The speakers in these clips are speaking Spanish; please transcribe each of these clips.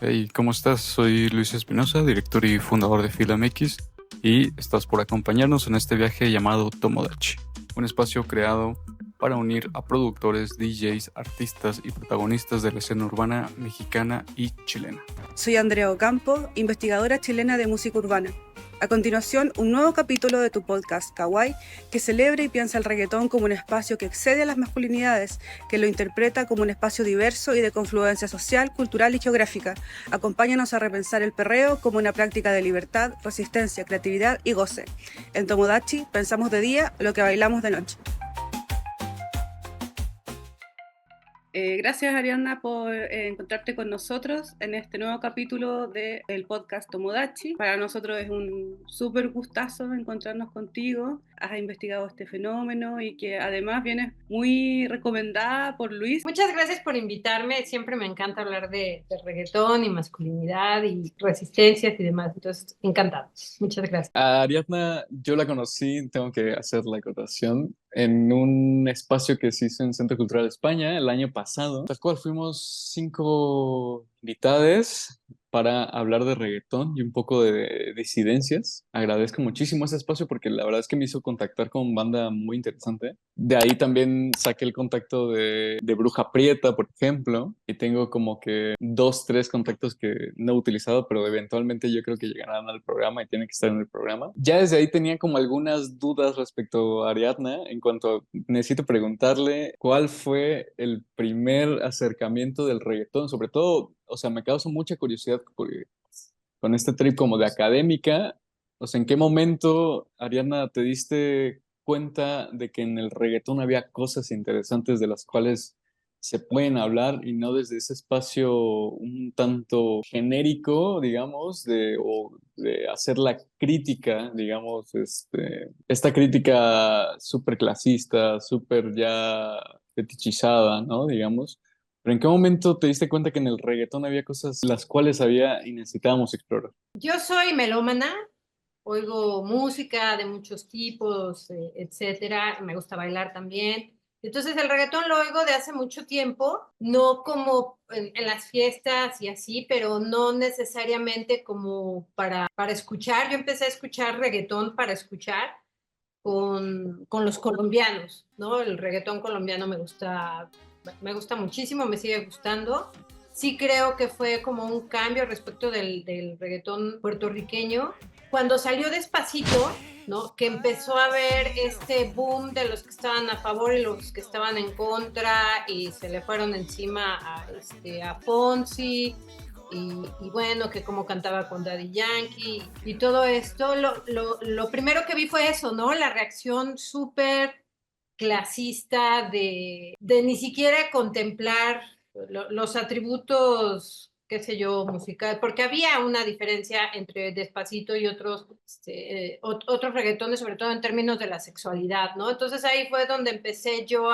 Hey, ¿cómo estás? Soy Luis Espinosa, director y fundador de FilmX, y estás por acompañarnos en este viaje llamado Tomodachi, un espacio creado para unir a productores, DJs, artistas y protagonistas de la escena urbana mexicana y chilena. Soy Andrea Ocampo, investigadora chilena de música urbana. A continuación, un nuevo capítulo de tu podcast Kawaii, que celebra y piensa el reggaetón como un espacio que excede a las masculinidades, que lo interpreta como un espacio diverso y de confluencia social, cultural y geográfica. Acompáñanos a repensar el perreo como una práctica de libertad, resistencia, creatividad y goce. En Tomodachi pensamos de día lo que bailamos de noche. Gracias, Ariana, por encontrarte con nosotros en este nuevo capítulo del podcast Tomodachi. Para nosotros es un súper gustazo encontrarnos contigo. Has investigado este fenómeno y que además vienes muy recomendada por Luis. Muchas gracias por invitarme. Siempre me encanta hablar de reggaetón y masculinidad y resistencias y demás. Entonces, encantado. Muchas gracias. A Ariadna, yo la conocí, tengo que hacer la acotación, en un espacio que se hizo en Centro Cultural España el año pasado, al cual fuimos 5 invitades para hablar de reggaetón y un poco de disidencias. Agradezco muchísimo ese espacio porque la verdad es que me hizo contactar con banda muy interesante. De ahí también saqué el contacto de Bruja Prieta, por ejemplo, y tengo como que 2, 3 contactos que no he utilizado, pero eventualmente yo creo que llegarán al programa y tienen que estar en el programa. Ya desde ahí tenía como algunas dudas respecto a Ariadna en cuanto a, necesito preguntarle cuál fue el primer acercamiento del reggaetón, sobre todo, o sea, me causa mucha curiosidad porque con este trip como de académica, o sea, ¿en qué momento, Ariadna, te diste cuenta de que en el reggaetón había cosas interesantes de las cuales se pueden hablar y no desde ese espacio un tanto genérico, digamos, o de hacer la crítica, digamos, esta crítica súper clasista, súper ya fetichizada, ¿no? Digamos. Pero ¿en qué momento te diste cuenta que en el reggaetón había cosas las cuales había y necesitábamos explorar? Yo soy melómana, oigo música de muchos tipos, etcétera. Me gusta bailar también. Entonces el reggaetón lo oigo de hace mucho tiempo, no como en las fiestas y así, pero no necesariamente como para escuchar. Yo empecé a escuchar reggaetón para escuchar con los colombianos, ¿no? El reggaetón colombiano me gusta muchísimo, me sigue gustando. Sí creo que fue como un cambio respecto del reggaetón puertorriqueño. Cuando salió Despacito, ¿no? Que empezó a haber este boom de los que estaban a favor y los que estaban en contra y se le fueron encima a Fonsi y bueno, que como cantaba con Daddy Yankee y todo esto, lo primero que vi fue eso, ¿no? La reacción súper clasista de ni siquiera contemplar los atributos, qué sé yo, musical, porque había una diferencia entre Despacito y otros reggaetones, sobre todo en términos de la sexualidad, ¿no? Entonces ahí fue donde empecé yo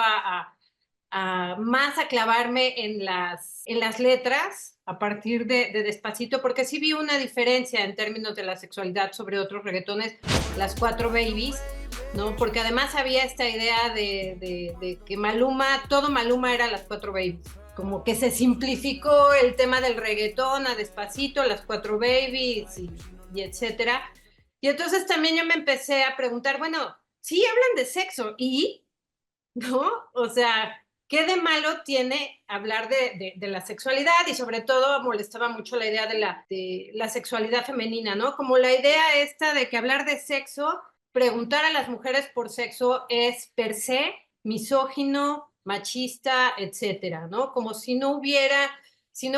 más a clavarme en las letras a partir de Despacito, porque sí vi una diferencia en términos de la sexualidad sobre otros reggaetones, las Cuatro Babies, ¿no? Porque además había esta idea de que todo Maluma era las Cuatro Babies. Como que se simplificó el tema del reggaetón a Despacito, las Cuatro Babies y etcétera. Y entonces también yo me empecé a preguntar, bueno, sí hablan de sexo, ¿no? O sea, ¿qué de malo tiene hablar de la sexualidad? Y sobre todo molestaba mucho la idea de la sexualidad femenina, ¿no? Como la idea esta de que hablar de sexo, preguntar a las mujeres por sexo es per se misógino, machista, etcétera, ¿no? Como si no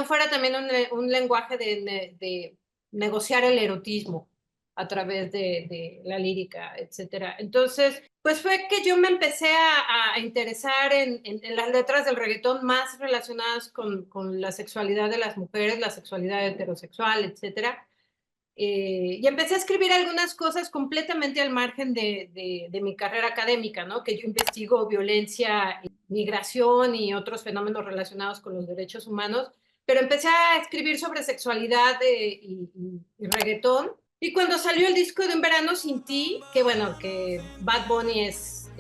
fuera también un lenguaje de negociar el erotismo a través de la lírica, etcétera. Entonces, pues fue que yo me empecé a interesar en las letras del reggaetón más relacionadas con la sexualidad de las mujeres, la sexualidad heterosexual, etcétera. Y empecé a escribir algunas cosas completamente al margen de mi carrera académica, ¿no? Que yo investigo violencia, migración y otros fenómenos relacionados con los derechos humanos, pero empecé a escribir sobre sexualidad y reggaetón. Y cuando salió el disco de Un Verano Sin Ti, que bueno, que Bad Bunny es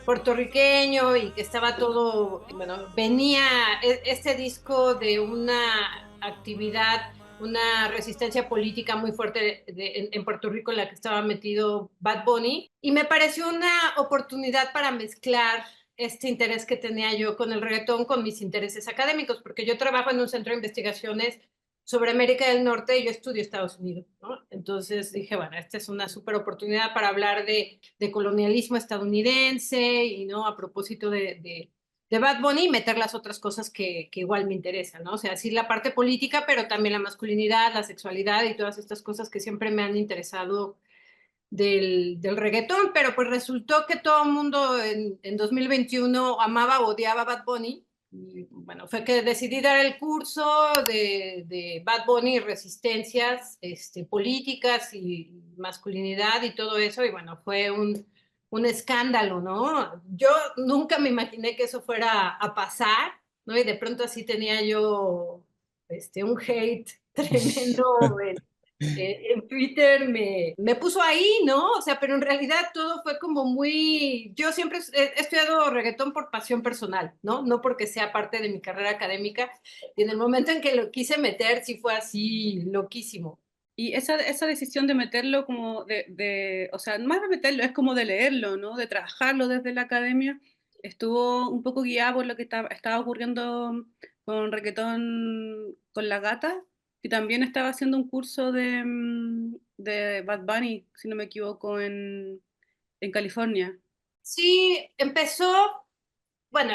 puertorriqueño y que estaba todo, bueno, venía este disco de una actividad, una resistencia política muy fuerte en Puerto Rico en la que estaba metido Bad Bunny, y me pareció una oportunidad para mezclar este interés que tenía yo con el reggaetón con mis intereses académicos, porque yo trabajo en un centro de investigaciones sobre América del Norte y yo estudio Estados Unidos, ¿no? Entonces dije, bueno, esta es una súper oportunidad para hablar de colonialismo estadounidense y, ¿no? A propósito de Bad Bunny y meter las otras cosas que igual me interesan, ¿no? O sea, sí la parte política, pero también la masculinidad, la sexualidad y todas estas cosas que siempre me han interesado del reggaetón, pero pues resultó que todo el mundo en 2021 amaba o odiaba a Bad Bunny. Y bueno, fue que decidí dar el curso de Bad Bunny, resistencias políticas y masculinidad y todo eso, y bueno, fue un escándalo, ¿no? Yo nunca me imaginé que eso fuera a pasar, ¿no? Y de pronto así tenía yo un hate tremendo en Twitter me puso ahí, ¿no? O sea, pero en realidad todo fue como muy... Yo siempre he estudiado reggaetón por pasión personal, ¿no? No porque sea parte de mi carrera académica. Y en el momento en que lo quise meter, sí fue así loquísimo. Y esa decisión de meterlo como o sea, más de meterlo, es como de leerlo, ¿no? De trabajarlo desde la academia, estuvo un poco guiada por lo que estaba ocurriendo con Reggaetón con la Gata, que también estaba haciendo un curso de Bad Bunny, si no me equivoco, en California. Sí, empezó, bueno,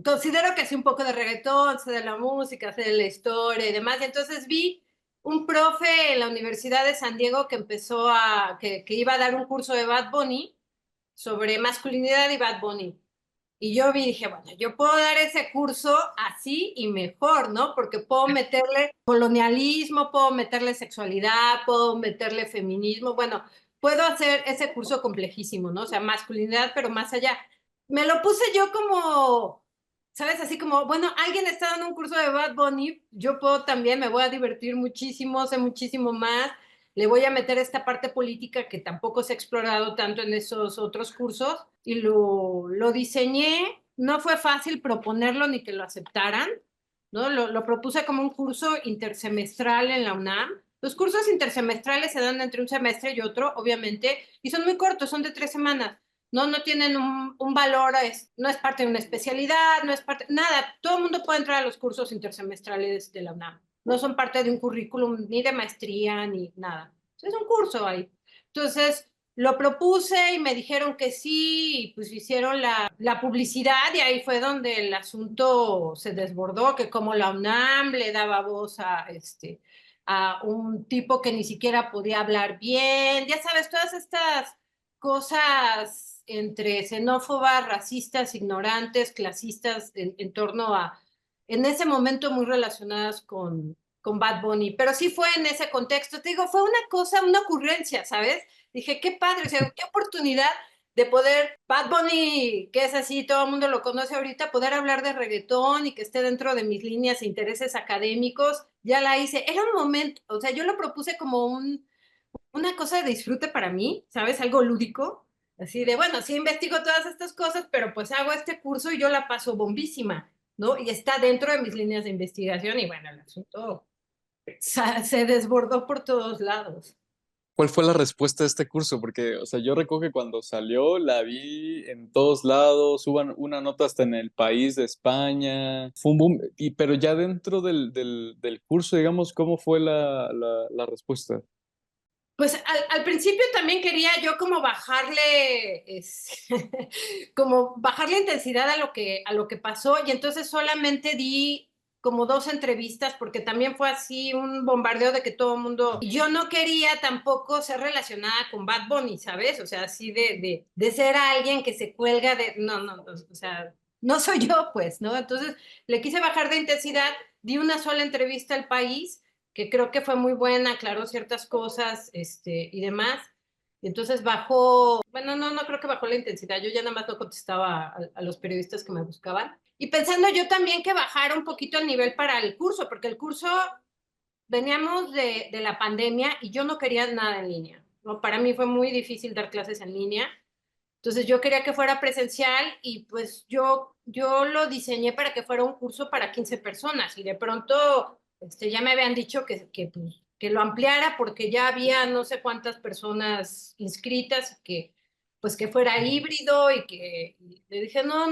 considero que sí un poco de reggaetón, sé de la música, sé de la historia y demás. Y entonces vi un profe en la Universidad de San Diego que que iba a dar un curso de Bad Bunny sobre masculinidad y Bad Bunny. Y yo vi, dije, bueno, yo puedo dar ese curso así y mejor, ¿no? Porque puedo meterle colonialismo, puedo meterle sexualidad, puedo meterle feminismo, bueno, puedo hacer ese curso complejísimo, ¿no? O sea, masculinidad, pero más allá. Me lo puse yo como, ¿sabes? Así como, bueno, alguien está dando un curso de Bad Bunny, yo puedo también, me voy a divertir muchísimo, sé muchísimo más, le voy a meter esta parte política que tampoco se ha explorado tanto en esos otros cursos y lo diseñé. No fue fácil proponerlo ni que lo aceptaran, ¿no? Lo propuse como un curso intersemestral en la UNAM. Los cursos intersemestrales se dan entre un semestre y otro, obviamente, y son muy cortos, son de 3 semanas. No, no tienen un valor, no es parte de una especialidad, no es parte, nada, todo el mundo puede entrar a los cursos intersemestrales de la UNAM. No son parte de un currículum ni de maestría ni nada. Es un curso ahí. Entonces, lo propuse y me dijeron que sí, y pues hicieron la publicidad y ahí fue donde el asunto se desbordó, que como la UNAM le daba voz a un tipo que ni siquiera podía hablar bien, ya sabes, todas estas cosas entre xenófobas, racistas, ignorantes, clasistas en torno a, en ese momento muy relacionadas con Bad Bunny, pero sí fue en ese contexto, te digo, fue una cosa, una ocurrencia, ¿sabes? Dije, qué padre, o sea, qué oportunidad de poder, Bad Bunny, que es así, todo el mundo lo conoce ahorita, poder hablar de reggaetón y que esté dentro de mis líneas e intereses académicos, ya la hice. Era un momento, o sea, yo lo propuse como una cosa de disfrute para mí, ¿sabes? Algo lúdico, así de, bueno, sí investigo todas estas cosas, pero pues hago este curso y yo la paso bombísima, ¿no? Y está dentro de mis líneas de investigación y bueno, el asunto se desbordó por todos lados. ¿Cuál fue la respuesta de este curso? Porque, o sea, yo recuerdo que cuando salió la vi en todos lados, hubo una nota hasta en El País de España, fue un boom, pero ya dentro del curso, digamos, ¿cómo fue la respuesta? Pues al principio también quería yo como bajarle, como bajarle intensidad a lo que pasó y entonces solamente di como 2 entrevistas porque también fue así un bombardeo de que todo el mundo... Yo no quería tampoco ser relacionada con Bad Bunny, ¿sabes? O sea, así de ser alguien que se cuelga de... No, no, o sea, no soy yo, pues, ¿no? Entonces le quise bajar de intensidad, di una sola entrevista al País que creo que fue muy buena, aclaró ciertas cosas, y demás. Y entonces bajó, bueno, no creo que bajó la intensidad, yo ya nada más no contestaba a los periodistas que me buscaban. Y pensando yo también que bajara un poquito el nivel para el curso, porque el curso veníamos de la pandemia y yo no quería nada en línea, ¿no? Para mí fue muy difícil dar clases en línea. Entonces yo quería que fuera presencial y pues yo lo diseñé para que fuera un curso para 15 personas y de pronto ya me habían dicho pues, que lo ampliara porque ya había no sé cuántas personas inscritas, pues que fuera híbrido y le dije, no,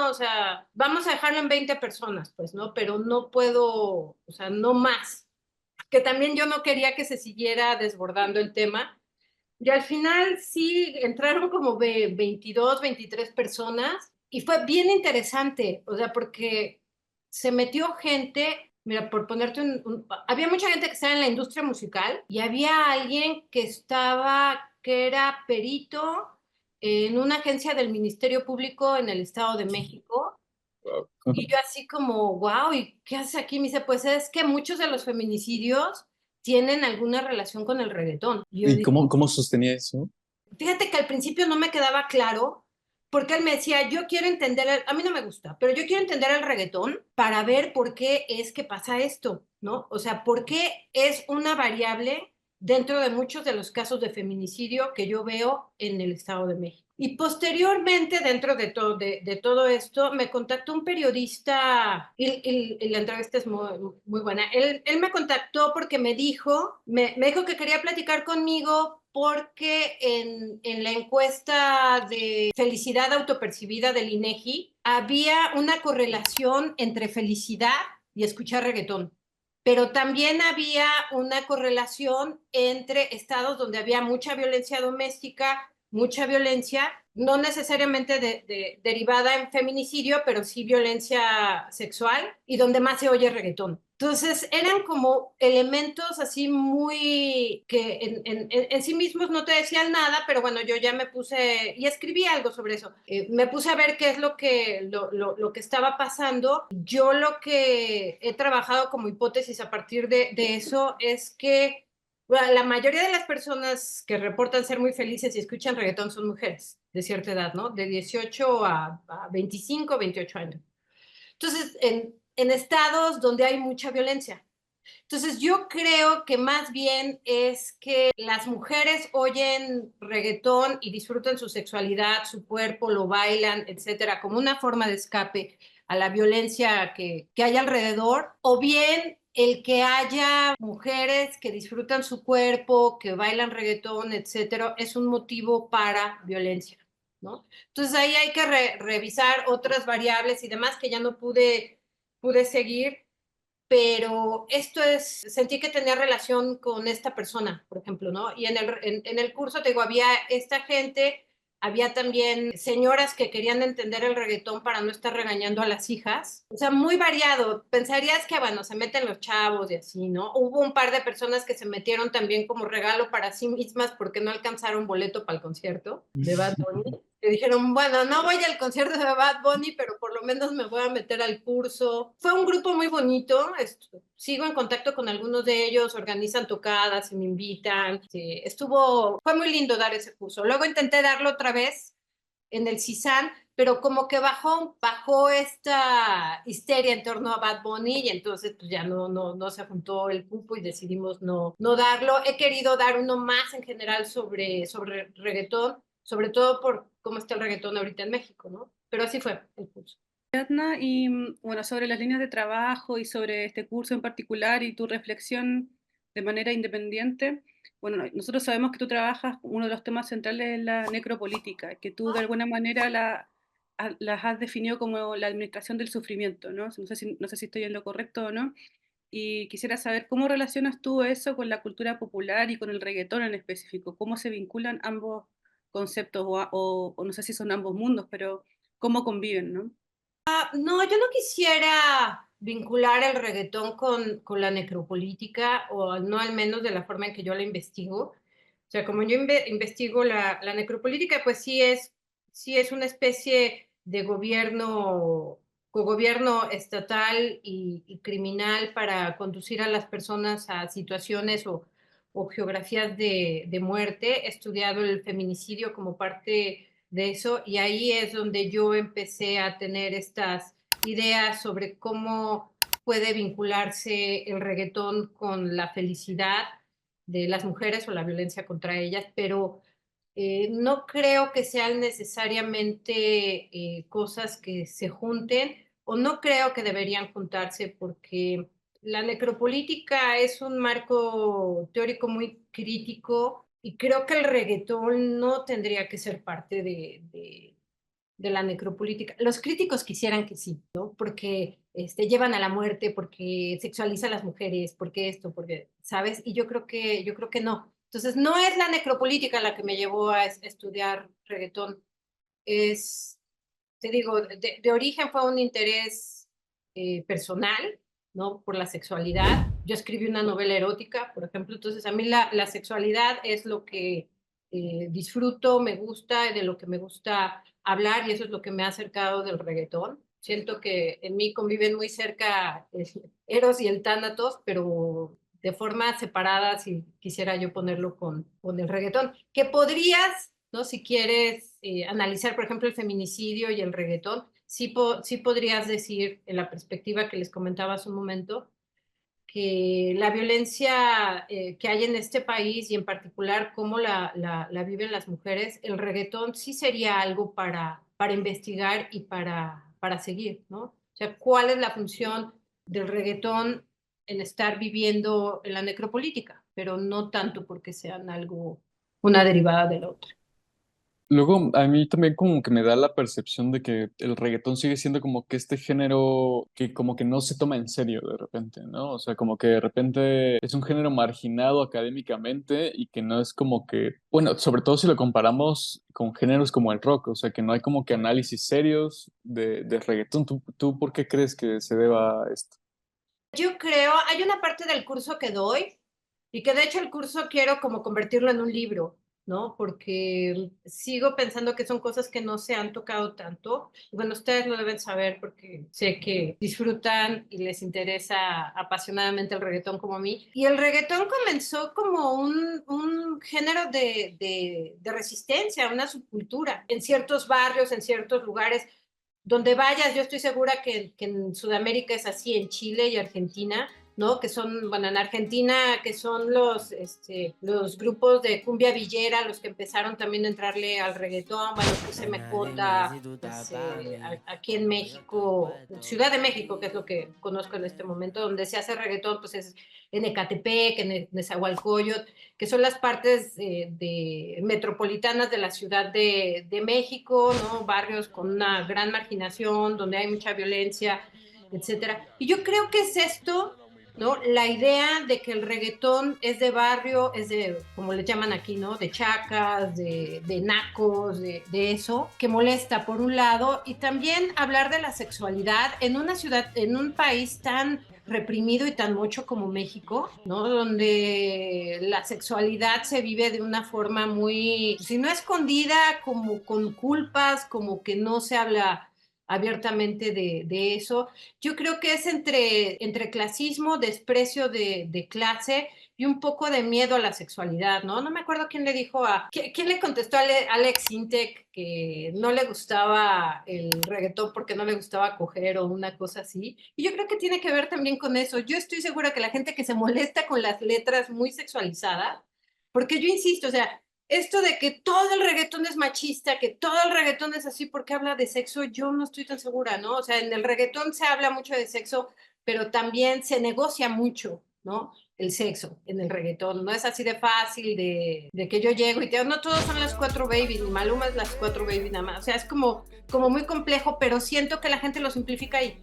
o sea, vamos a dejarlo en 20 personas, pues, ¿no? Pero no puedo, o sea, no más. Que también yo no quería que se siguiera desbordando el tema. Y al final sí entraron como 22, 23 personas y fue bien interesante, o sea, porque se metió gente, mira, por ponerte había mucha gente que estaba en la industria musical y había alguien que era perito en una agencia del Ministerio Público en el Estado de México. Y yo así como, wow, ¿y qué hace aquí? Me dice, pues es que muchos de los feminicidios tienen alguna relación con el reggaetón. Y yo ¿Y dije, cómo sostenía eso? fíjate que al principio no me quedaba claro, porque él me decía, yo quiero entender, a mí no me gusta, pero yo quiero entender el reggaetón para ver por qué es que pasa esto, ¿no? O sea, por qué es una variable dentro de muchos de los casos de feminicidio que yo veo en el Estado de México. Y posteriormente, dentro de todo esto, me contactó un periodista y la entrevista es muy buena. Él me contactó porque me dijo que quería platicar conmigo porque en la encuesta de felicidad autopercibida del INEGI había una correlación entre felicidad y escuchar reggaetón. Pero también había una correlación entre estados donde había mucha violencia doméstica, mucha violencia, no necesariamente derivada en feminicidio, pero sí violencia sexual, y donde más se oye reggaetón. Entonces eran como elementos así muy que en sí mismos no te decían nada, pero bueno, yo ya me puse y escribí algo sobre eso. Me puse a ver qué es lo que estaba pasando. Yo lo que he trabajado como hipótesis a partir de eso es que bueno, la mayoría de las personas que reportan ser muy felices y escuchan reggaetón son mujeres de cierta edad, ¿no? De 18 a 25, 28 años. Entonces, en estados donde hay mucha violencia. Entonces, yo creo que más bien es que las mujeres oyen reggaetón y disfrutan su sexualidad, su cuerpo, lo bailan, etcétera, como una forma de escape a la violencia que hay alrededor, o bien el que haya mujeres que disfrutan su cuerpo, que bailan reggaetón, etcétera, es un motivo para violencia, ¿no? Entonces ahí hay que revisar otras variables y demás que ya no pude seguir, pero sentí que tenía relación con esta persona, por ejemplo, ¿no? Y en el curso, te digo, había esta gente, había también señoras que querían entender el reggaetón para no estar regañando a las hijas. O sea, muy variado. Pensarías que, bueno, se meten los chavos y así, ¿no? Hubo un par de personas que se metieron también como regalo para sí mismas porque no alcanzaron boleto para el concierto de Bad Bunny. Que dijeron, bueno, no voy al concierto de Bad Bunny, pero por lo menos me voy a meter al curso. Fue un grupo muy bonito, sigo en contacto con algunos de ellos, organizan tocadas y me invitan. Sí, fue muy lindo dar ese curso. Luego intenté darlo otra vez en el CISAN, pero como que bajó esta histeria en torno a Bad Bunny y entonces pues ya no se juntó el cupo y decidimos no darlo. He querido dar uno más en general sobre reggaetón, sobre todo por cómo está el reggaetón ahorita en México, ¿no? Pero así fue el curso. Edna, y bueno, sobre las líneas de trabajo y sobre este curso en particular y tu reflexión de manera independiente, bueno, nosotros sabemos que tú trabajas, uno de los temas centrales es la necropolítica, que tú de alguna manera las has definido como la administración del sufrimiento, ¿no? No sé si estoy en lo correcto o no, y quisiera saber cómo relacionas tú eso con la cultura popular y con el reggaetón en específico, cómo se vinculan ambos conceptos o no sé si son ambos mundos, pero cómo conviven, ¿no? No, yo no quisiera vincular el reggaetón con la necropolítica, o no al menos de la forma en que yo la investigo. O sea, como yo investigo la necropolítica, pues sí es una especie de cogobierno estatal y criminal para conducir a las personas a situaciones o geografías de muerte. He estudiado el feminicidio como parte de eso y ahí es donde yo empecé a tener estas ideas sobre cómo puede vincularse el reggaetón con la felicidad de las mujeres o la violencia contra ellas, pero No creo que sean necesariamente cosas que se junten, o no creo que deberían juntarse, porque la necropolítica es un marco teórico muy crítico y creo que el reggaetón no tendría que ser parte de la necropolítica. Los críticos quisieran que sí, ¿no? Porque llevan a la muerte, porque sexualiza a las mujeres, porque esto, porque, ¿sabes? Y yo creo que no. Entonces, no es la necropolítica la que me llevó a estudiar reggaetón. Es, te digo, de origen fue un interés personal, ¿no? Por la sexualidad. Yo escribí una novela erótica, por ejemplo, entonces a mí la sexualidad es lo que disfruto, me gusta, de lo que me gusta hablar, y eso es lo que me ha acercado del reggaetón. Siento que en mí conviven muy cerca el Eros y el Tánatos, pero de forma separada, si quisiera yo ponerlo con el reggaetón. Que podrías, ¿no? Si quieres analizar, por ejemplo, el feminicidio y el reggaetón, sí podrías decir, en la perspectiva que les comentaba hace un momento, que la violencia que hay en este país, y en particular cómo la viven las mujeres, el reggaetón sí sería algo para investigar y para seguir, ¿no? O sea, ¿cuál es la función del reggaetón en estar viviendo en la necropolítica? Pero no tanto porque sean algo, una derivada de la otra. Luego, a mí también como que me da la percepción de que el reggaetón sigue siendo como que este género que como que no se toma en serio de repente, ¿no? O sea, como que de repente es un género marginado académicamente y que no es como que, bueno, sobre todo si lo comparamos con géneros como el rock, o sea, que no hay como que análisis serios de reggaetón. ¿Tú por qué crees que se deba a esto? Yo creo, hay una parte del curso que doy, y que de hecho el curso quiero como convertirlo en un libro, ¿no? Porque sigo pensando que son cosas que no se han tocado tanto. Y bueno, ustedes lo deben saber porque sé que disfrutan y les interesa apasionadamente el reggaetón como a mí. Y el reggaetón comenzó como un género de resistencia, una subcultura, en ciertos barrios, en ciertos lugares. Donde vayas, yo estoy segura que en Sudamérica es así, en Chile y Argentina, ¿no? Que son, bueno, en Argentina, que son los grupos de cumbia villera, los que empezaron también a entrarle al reggaetón, bueno, pues MJ, pues, aquí en México, Ciudad de México, que es lo que conozco en este momento, donde se hace reggaetón, pues es en Ecatepec, en Nezahualcóyotl, que son las partes metropolitanas de la Ciudad de México, ¿no? Barrios con una gran marginación, donde hay mucha violencia, etcétera. Y yo creo que es esto, ¿no? La idea de que el reggaetón es de barrio, es de, como le llaman aquí, ¿no? De chacas, de nacos, de eso, que molesta por un lado, y también hablar de la sexualidad en una ciudad, en un país tan reprimido y tan mucho como México, ¿no? Donde la sexualidad se vive de una forma muy, si no escondida, como con culpas, como que no se habla abiertamente de eso. Yo creo que es entre clasismo, desprecio de clase y un poco de miedo a la sexualidad, ¿no? No me acuerdo quién le dijo ¿quién le contestó a Alex Intec que no le gustaba el reggaetón porque no le gustaba coger, o una cosa así. Y yo creo que tiene que ver también con eso. Yo estoy segura que la gente que se molesta con las letras muy sexualizadas, porque yo insisto, o sea, esto de que todo el reggaetón es machista, que todo el reggaetón es así porque habla de sexo, yo no estoy tan segura, ¿no? O sea, en el reggaetón se habla mucho de sexo, pero también se negocia mucho, ¿no? El sexo en el reggaetón. No es así de fácil de que yo llego y te digo, no todos son las cuatro baby, ni Maluma es las cuatro baby nada más. O sea, es como muy complejo, pero siento que la gente lo simplifica ahí,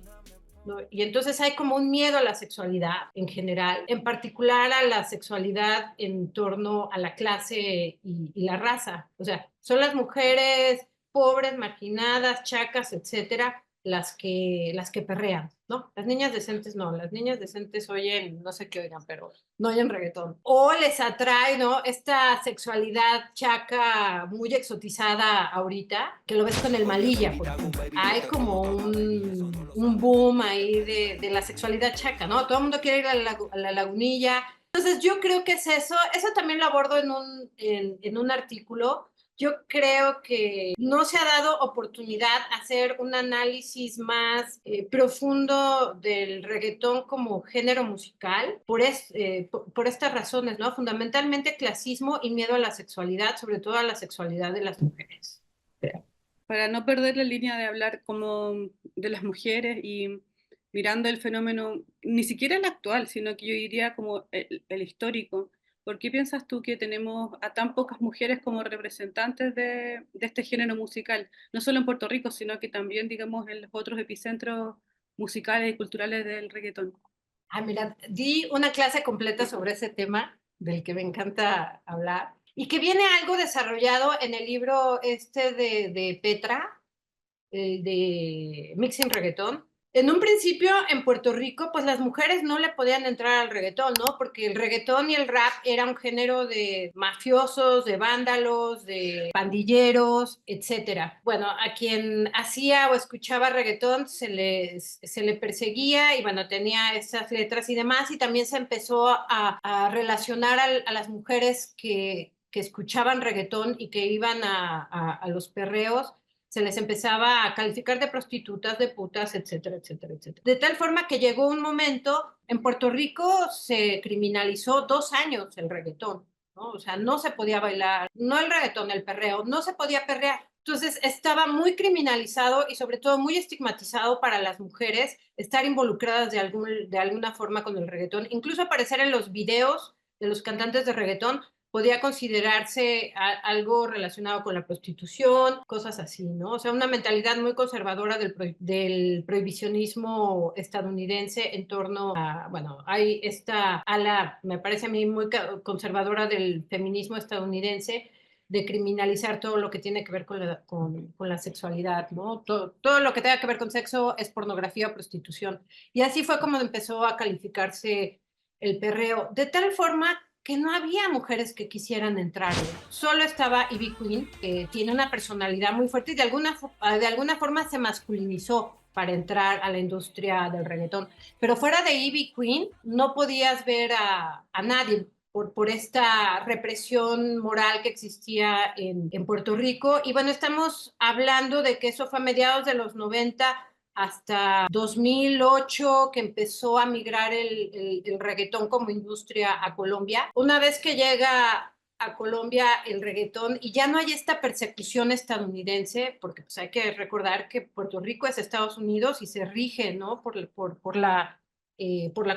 ¿no? Y entonces hay como un miedo a la sexualidad en general, en particular a la sexualidad en torno a la clase y la raza. O sea, son las mujeres pobres, marginadas, chacas, etcétera, las que perrean, ¿no? Las niñas decentes no, las niñas decentes oyen, no sé qué oigan, pero no oyen reggaetón. O les atrae, ¿no? Esta sexualidad chaca muy exotizada ahorita, que lo ves con el Malilla, por ejemplo. Hay como un boom ahí de la sexualidad chaca, ¿no? Todo el mundo quiere ir a la lagunilla. Entonces yo creo que es eso también lo abordo en un artículo, Yo creo que no se ha dado oportunidad a hacer un análisis más profundo del reggaetón como género musical por estas razones, ¿no? Fundamentalmente clasismo y miedo a la sexualidad, sobre todo a la sexualidad de las mujeres. Creo. Para no perder la línea de hablar como de las mujeres y mirando el fenómeno, ni siquiera el actual, sino que yo diría como el histórico. ¿Por qué piensas tú que tenemos a tan pocas mujeres como representantes de este género musical? No solo en Puerto Rico, sino que también, digamos, en los otros epicentros musicales y culturales del reggaetón. Ah, mira, di una clase completa sobre ese tema del que me encanta hablar y que viene algo desarrollado en el libro este de Petra, de Mixing Reggaetón. En un principio, en Puerto Rico, pues las mujeres no le podían entrar al reggaetón, ¿no? Porque el reggaetón y el rap era un género de mafiosos, de vándalos, de pandilleros, etcétera. Bueno, a quien hacía o escuchaba reggaetón se le perseguía y bueno, tenía esas letras y demás, y también se empezó a relacionar a las mujeres que escuchaban reggaetón y que iban a los perreos, se les empezaba a calificar de prostitutas, de putas, etcétera, etcétera, etcétera. De tal forma que llegó un momento, en Puerto Rico se criminalizó 2 años el reggaetón, ¿no? O sea, no se podía bailar, no el reggaetón, el perreo, no se podía perrear. Entonces estaba muy criminalizado y sobre todo muy estigmatizado para las mujeres estar involucradas de alguna forma con el reggaetón, incluso aparecer en los videos de los cantantes de reggaetón podía considerarse algo relacionado con la prostitución, cosas así, ¿no? O sea, una mentalidad muy conservadora del prohibicionismo estadounidense en torno a, bueno, hay esta ala, me parece a mí, muy conservadora del feminismo estadounidense, de criminalizar todo lo que tiene que ver con la sexualidad, ¿no? Todo lo que tenga que ver con sexo es pornografía o prostitución. Y así fue como empezó a calificarse el perreo, de tal forma que no había mujeres que quisieran entrar. Solo estaba Ivy Queen, que tiene una personalidad muy fuerte y de alguna forma se masculinizó para entrar a la industria del reggaetón. Pero fuera de Ivy Queen no podías ver a nadie por esta represión moral que existía en Puerto Rico. Y bueno, estamos hablando de que eso fue a mediados de los 90 hasta 2008 que empezó a migrar el reggaetón como industria a Colombia. Una vez que llega a Colombia el reggaetón y ya no hay esta persecución estadounidense, porque pues hay que recordar que Puerto Rico es Estados Unidos y se rige, ¿no? Por la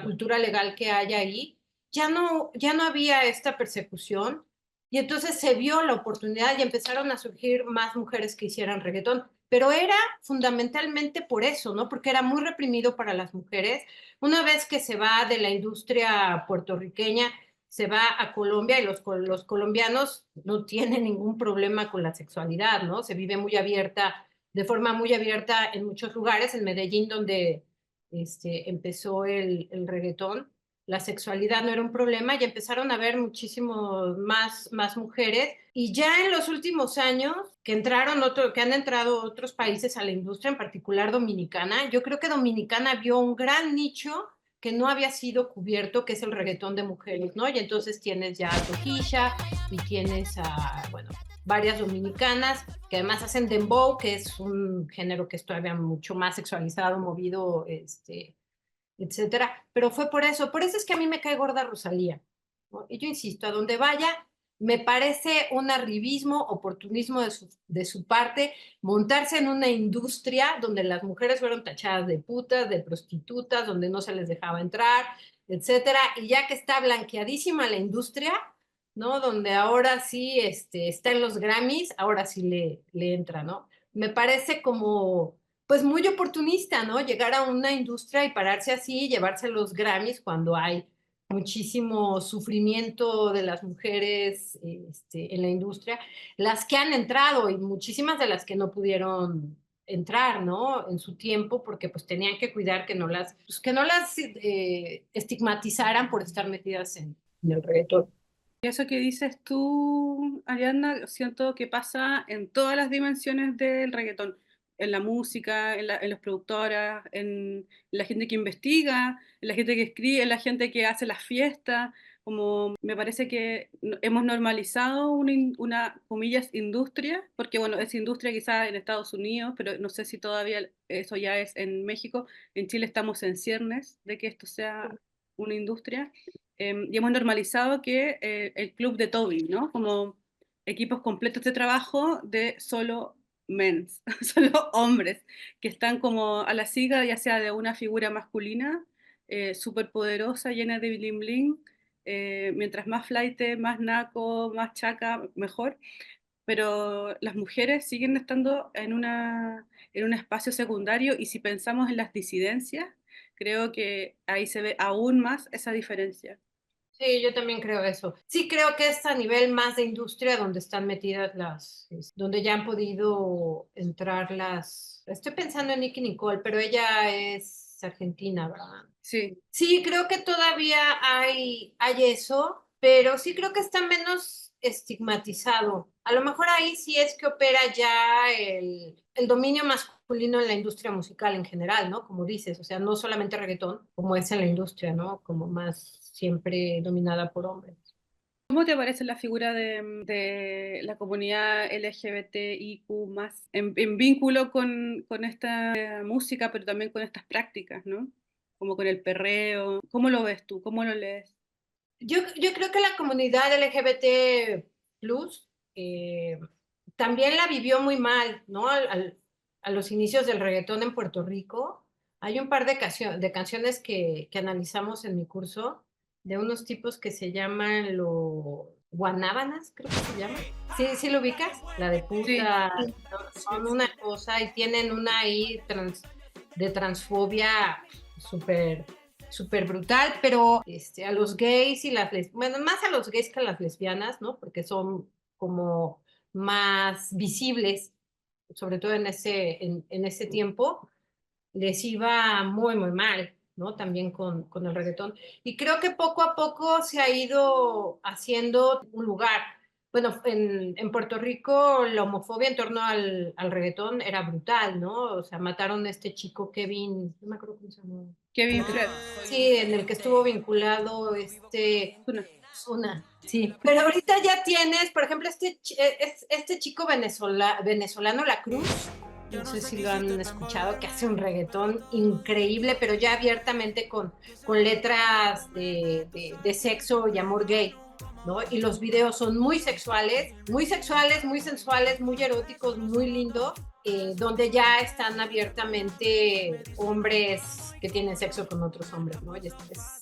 cultura legal que hay ahí, ya no había esta persecución y entonces se vio la oportunidad y empezaron a surgir más mujeres que hicieran reggaetón. Pero era fundamentalmente por eso, ¿no? Porque era muy reprimido para las mujeres. Una vez que se va de la industria puertorriqueña, se va a Colombia y los colombianos no tienen ningún problema con la sexualidad, ¿no? Se vive muy abierta, de forma muy abierta en muchos lugares, en Medellín, donde empezó el reggaetón, la sexualidad no era un problema y empezaron a haber muchísimos más mujeres. Y ya en los últimos años que han entrado otros países a la industria, en particular Dominicana, yo creo que Dominicana vio un gran nicho que no había sido cubierto, que es el reggaetón de mujeres, ¿no? Y entonces tienes ya a Toquilla y tienes bueno, varias dominicanas que además hacen dembow, que es un género que es todavía mucho más sexualizado, movido, etcétera. Pero fue por eso es que a mí me cae gorda Rosalía, ¿no? Y yo insisto, a donde vaya, me parece un arribismo, oportunismo de su parte, montarse en una industria donde las mujeres fueron tachadas de putas, de prostitutas, donde no se les dejaba entrar, etcétera, y ya que está blanqueadísima la industria, ¿no? Donde ahora sí está en los Grammys, ahora sí le entra, ¿no? Me parece como pues muy oportunista, ¿no? Llegar a una industria y pararse así y llevarse los Grammys cuando hay muchísimo sufrimiento de las mujeres en la industria, las que han entrado y muchísimas de las que no pudieron entrar, ¿no? En su tiempo, porque pues tenían que cuidar que no las estigmatizaran por estar metidas en el reggaetón. Eso que dices tú, Ariadna, siento que pasa en todas las dimensiones del reggaetón, en la música, en las productoras, en la gente que investiga, en la gente que escribe, en la gente que hace las fiestas, Como me parece que hemos normalizado una, comillas, industria, porque bueno, es industria quizás en Estados Unidos, pero no sé si todavía eso ya es en México. En Chile estamos en ciernes de que esto sea una industria. Y hemos normalizado que el club de Toby, ¿no? Como equipos completos de trabajo de solo mens, solo hombres, que están como a la siga, ya sea de una figura masculina, súper poderosa, llena de bling bling, mientras más flaite, más naco, más chaca, mejor. Pero las mujeres siguen estando en un espacio secundario, y si pensamos en las disidencias, creo que ahí se ve aún más esa diferencia. Sí, yo también creo eso. Sí, creo que es a nivel más de industria donde están metidas donde ya han podido entrar estoy pensando en Nicki Nicole, pero ella es argentina, ¿verdad? Sí, Sí, creo que todavía hay eso, pero sí creo que está menos estigmatizado. A lo mejor ahí sí es que opera ya el dominio masculino en la industria musical en general, ¿no? Como dices, o sea, no solamente reggaetón, como es en la industria, ¿no? Como más siempre dominada por hombres. ¿cómo te parece la figura de la comunidad LGBTIQ más en vínculo con esta música, pero también con estas prácticas, ¿no? Como con el perreo. ¿Cómo lo ves tú? ¿Cómo lo lees? Yo creo que la comunidad LGBT plus también la vivió muy mal, ¿no? A los inicios del reggaetón en Puerto Rico. Hay un par de canciones que analizamos en mi curso de unos tipos que se llaman los guanábanas, creo que se llama. Sí, sí lo ubicas, la de Sí, puta, sí. son una cosa y tienen una ahí de transfobia súper súper brutal, pero a los gays y bueno, más a los gays que a las lesbianas, ¿no? Porque son como más visibles, sobre todo en ese tiempo, les iba muy, muy mal, ¿no? También con el reggaetón. Y creo que poco a poco se ha ido haciendo un lugar. Bueno, en Puerto Rico la homofobia en torno al reggaetón era brutal, ¿no? O sea, mataron a este chico Kevin, no me acuerdo cómo se llama. Kevin Fred. Sí, en el que estuvo vinculado Una. sí. Pero ahorita ya tienes, por ejemplo, este chico venezolano, La Cruz, no sé si lo han escuchado, que hace un reggaetón increíble, pero ya abiertamente con letras de sexo y amor gay, ¿no? Y los videos son muy sexuales, muy sensuales, muy eróticos, muy lindos, donde ya están abiertamente hombres que tienen sexo con otros hombres, ¿no? Y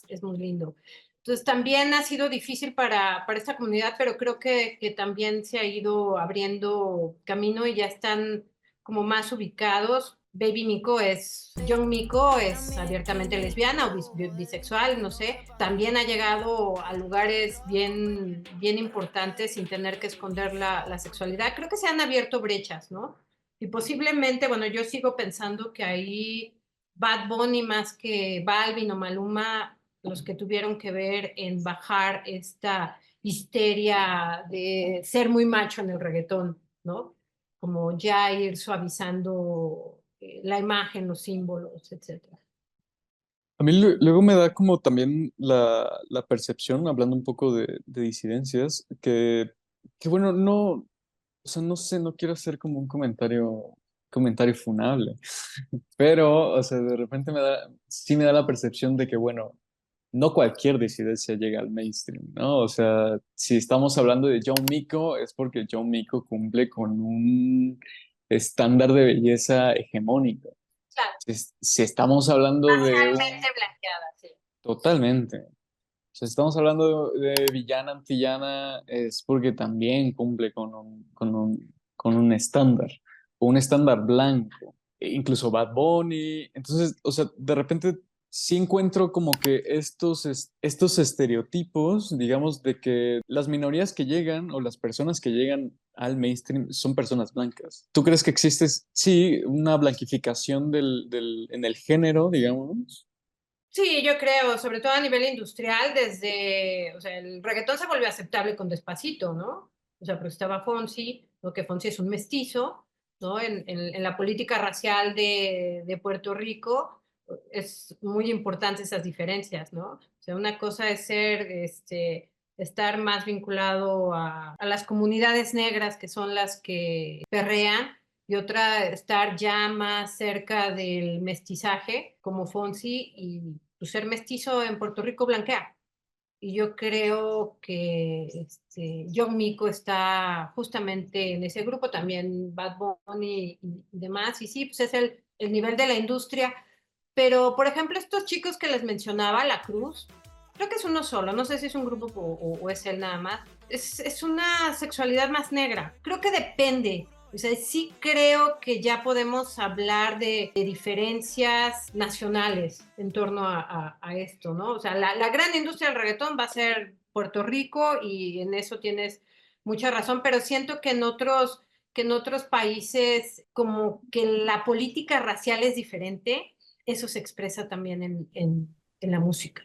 es muy lindo. Entonces también ha sido difícil para esta comunidad, pero creo que también se ha ido abriendo camino y ya están como más ubicados. Young Miko es abiertamente lesbiana o bisexual, no sé. También ha llegado a lugares bien, bien importantes sin tener que esconder la sexualidad. Creo que se han abierto brechas, ¿no? Y posiblemente, bueno, yo sigo pensando que ahí Bad Bunny más que Balvin o Maluma, los que tuvieron que ver en bajar esta histeria de ser muy macho en el reggaetón, ¿no? Como ya ir suavizando la imagen, los símbolos, etcétera. A mí luego me da como también la percepción, hablando un poco de disidencias, que bueno, no, o sea, no sé, no quiero hacer como un comentario funable, pero, o sea, de repente sí me da la percepción de que, bueno, no cualquier disidencia llega al mainstream, ¿no? O sea, si estamos hablando de John Miko, es porque John Miko cumple con un estándar de belleza hegemónico. Claro, Si estamos hablando de parcialmente un... blanqueada, sí. Totalmente. O sea, si estamos hablando de villana antillana, es porque también cumple con un estándar, o un estándar blanco. Incluso Bad Bunny. Entonces, o sea, de repente sí encuentro como que estos estereotipos, digamos, de que las minorías que llegan o las personas que llegan al mainstream son personas blancas. ¿Tú crees que existe, sí, una blanquificación en el género, digamos? Sí, yo creo, sobre todo a nivel industrial, o sea, el reggaetón se volvió aceptable con Despacito, ¿no? O sea, pero estaba Fonsi, lo que Fonsi es un mestizo, ¿no? En la política racial de Puerto Rico es muy importante esas diferencias, ¿no? O sea, una cosa es estar más vinculado a las comunidades negras, que son las que perrean, y otra estar ya más cerca del mestizaje, como Fonsi, y pues, ser mestizo en Puerto Rico blanquea. Y yo creo que John Mico está justamente en ese grupo, también Bad Bunny y demás. Y sí, pues es el nivel de la industria. Pero, por ejemplo, estos chicos que les mencionaba, La Cruz, creo que es uno solo, no sé si es un grupo o es él nada más. Es una sexualidad más negra. Creo que depende. O sea, sí creo que ya podemos hablar de diferencias nacionales en torno a esto, ¿no? O sea, la gran industria del reggaetón va a ser Puerto Rico y en eso tienes mucha razón, pero siento que en otros países como que la política racial es diferente, eso se expresa también en la música.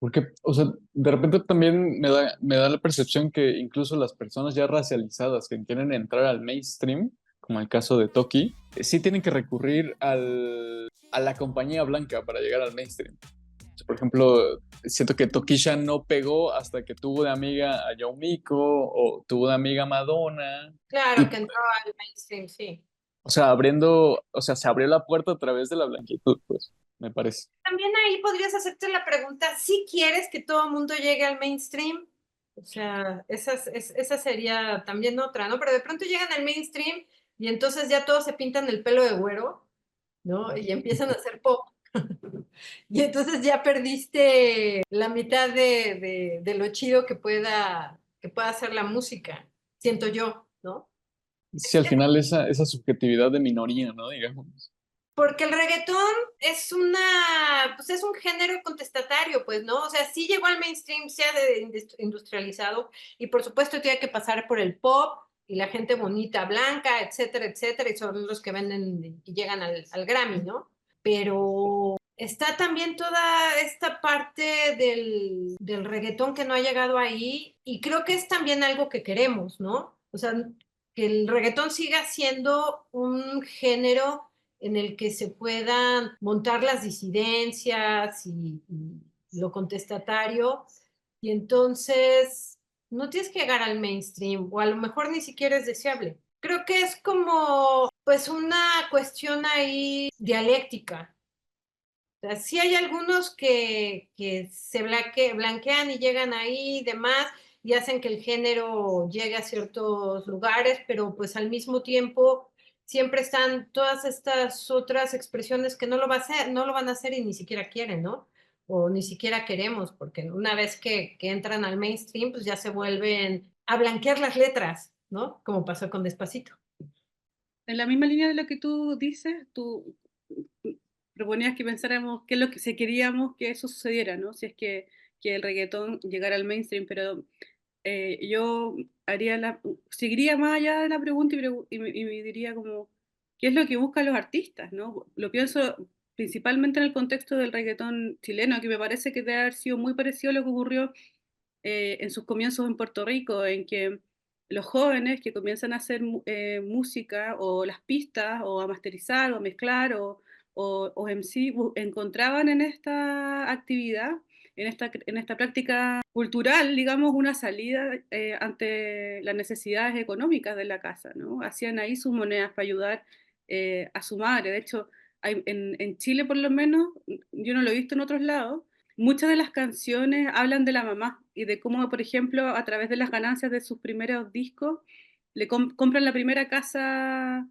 Porque, o sea, de repente también me da la percepción que incluso las personas ya racializadas que quieren entrar al mainstream, como el caso de Toki, sí tienen que recurrir a la compañía blanca para llegar al mainstream. O sea, por ejemplo, siento que Tokisha no pegó hasta que tuvo de amiga a Yomiko o tuvo de amiga a Madonna. Y, Claro que entró al mainstream, sí. o sea, abriendo, o sea, se abrió la puerta a través de la blanquitud, pues, me parece. También ahí podrías hacerte la pregunta, ¿si quieres que todo el mundo llegue al mainstream? O sea, esa sería también otra, ¿no? Pero de pronto llegan al mainstream y entonces ya todos se pintan el pelo de güero, ¿no? Y empiezan a hacer pop. Y entonces ya perdiste la mitad de lo chido que pueda hacer la música, siento yo, ¿no? Sí, al final esa subjetividad de minoría, ¿no? Digamos. Porque el reggaetón pues es un género contestatario, pues, ¿no? O sea, sí llegó al mainstream, se ha industrializado, y por supuesto tiene que pasar por el pop y la gente bonita, blanca, etcétera, y son los que venden y llegan al Grammy, ¿no? Pero está también toda esta parte del reggaetón que no ha llegado ahí, y creo que es también algo que queremos, ¿no? O sea, que el reggaetón siga siendo un género en el que se puedan montar las disidencias y lo contestatario, y entonces no tienes que llegar al mainstream, o a lo mejor ni siquiera es deseable. Creo que es como, pues, una cuestión ahí dialéctica. O sea, sí hay algunos que se blanquean y llegan ahí y demás, y hacen que el género llegue a ciertos lugares, pero pues al mismo tiempo siempre están todas estas otras expresiones que no lo va a hacer, no lo van a hacer y ni siquiera quieren, ¿no? O ni siquiera queremos, porque una vez que entran al mainstream, pues ya se vuelven a blanquear las letras, ¿no? Como pasó con Despacito. En la misma línea de lo que tú dices, tú proponías que pensáramos qué es lo que si queríamos que eso sucediera, ¿no? Si es que el reggaetón llegara al mainstream, pero yo seguiría más allá de la pregunta y me diría como, ¿qué es lo que buscan los artistas, ¿no? Lo pienso principalmente en el contexto del reggaetón chileno, que me parece que debe haber sido muy parecido a lo que ocurrió en sus comienzos en Puerto Rico, en que los jóvenes que comienzan a hacer música o las pistas o a masterizar o a mezclar o MC encontraban en esta actividad, en esta práctica cultural, digamos, una salida ante las necesidades económicas de la casa, ¿no? Hacían ahí sus monedas para ayudar a su madre. De hecho, en Chile por lo menos, yo no lo he visto en otros lados, muchas de las canciones hablan de la mamá y de cómo, por ejemplo, a través de las ganancias de sus primeros discos, le compran la primera casa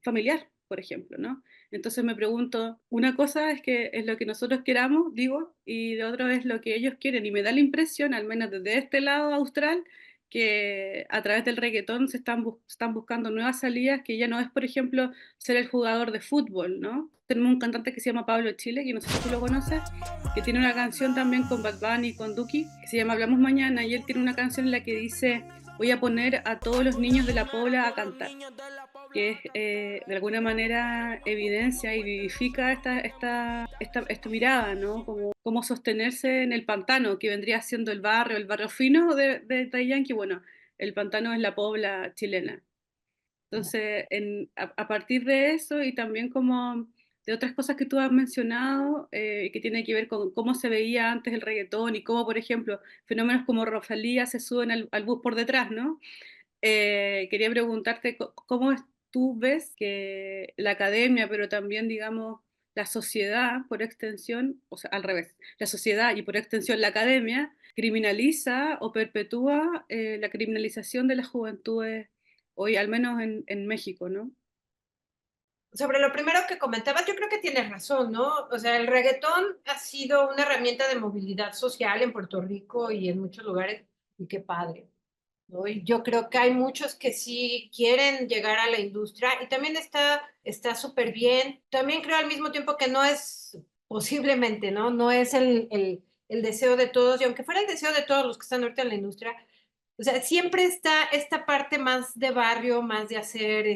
familiar, por ejemplo, ¿no? Entonces me pregunto, una cosa es que es lo que nosotros queramos, digo, y lo otro es lo que ellos quieren. Y me da la impresión, al menos desde este lado austral, que a través del reggaetón están buscando nuevas salidas, que ya no es, por ejemplo, ser el jugador de fútbol, ¿no? Tenemos un cantante que se llama Pablo Chile, que no sé si tú lo conoces, que tiene una canción también con Bad Bunny y con Duki, que se llama Hablamos Mañana, y él tiene una canción en la que dice, voy a poner a todos los niños de la Pobla a cantar, que es de alguna manera evidencia y vivifica esta mirada, ¿no? Como cómo sostenerse en el pantano, que vendría siendo el barrio fino de Daddy Yankee. Bueno, el pantano es la Pobla chilena. Entonces, a partir de eso y también como de otras cosas que tú has mencionado, que tiene que ver con cómo se veía antes el reggaetón y cómo, por ejemplo, fenómenos como Rosalía se suben al bus por detrás, ¿no? Quería preguntarte cómo tú ves que la academia, pero también, digamos, la sociedad por extensión, o sea, al revés, la sociedad y por extensión la academia criminaliza o perpetúa la criminalización de las juventudes hoy, al menos en México, ¿no? Sobre lo primero que comentabas, yo creo que tienes razón, ¿no? O sea, el reggaetón ha sido una herramienta de movilidad social en Puerto Rico y en muchos lugares, y qué padre, ¿no? Y yo creo que hay muchos que sí quieren llegar a la industria y también está súper bien. También creo al mismo tiempo que no es, posiblemente, ¿no? No es el deseo de todos, y aunque fuera el deseo de todos los que están ahorita en la industria, o sea, siempre está esta parte más de barrio, más de hacer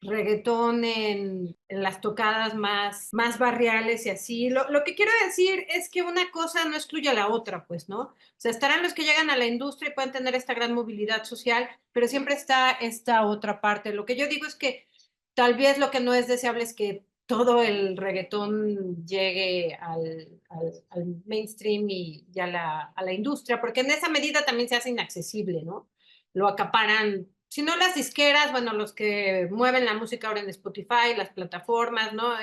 reggaetón en las tocadas más barriales y así. Lo que quiero decir es que una cosa no excluye a la otra, pues, ¿no? O sea, estarán los que llegan a la industria y pueden tener esta gran movilidad social, pero siempre está esta otra parte. Lo que yo digo es que tal vez lo que no es deseable es que todo el reggaetón llegue al mainstream y a la industria, porque en esa medida también se hace inaccesible, ¿no? Lo acaparan, si no las disqueras, bueno, los que mueven la música ahora en Spotify, las plataformas, ¿no?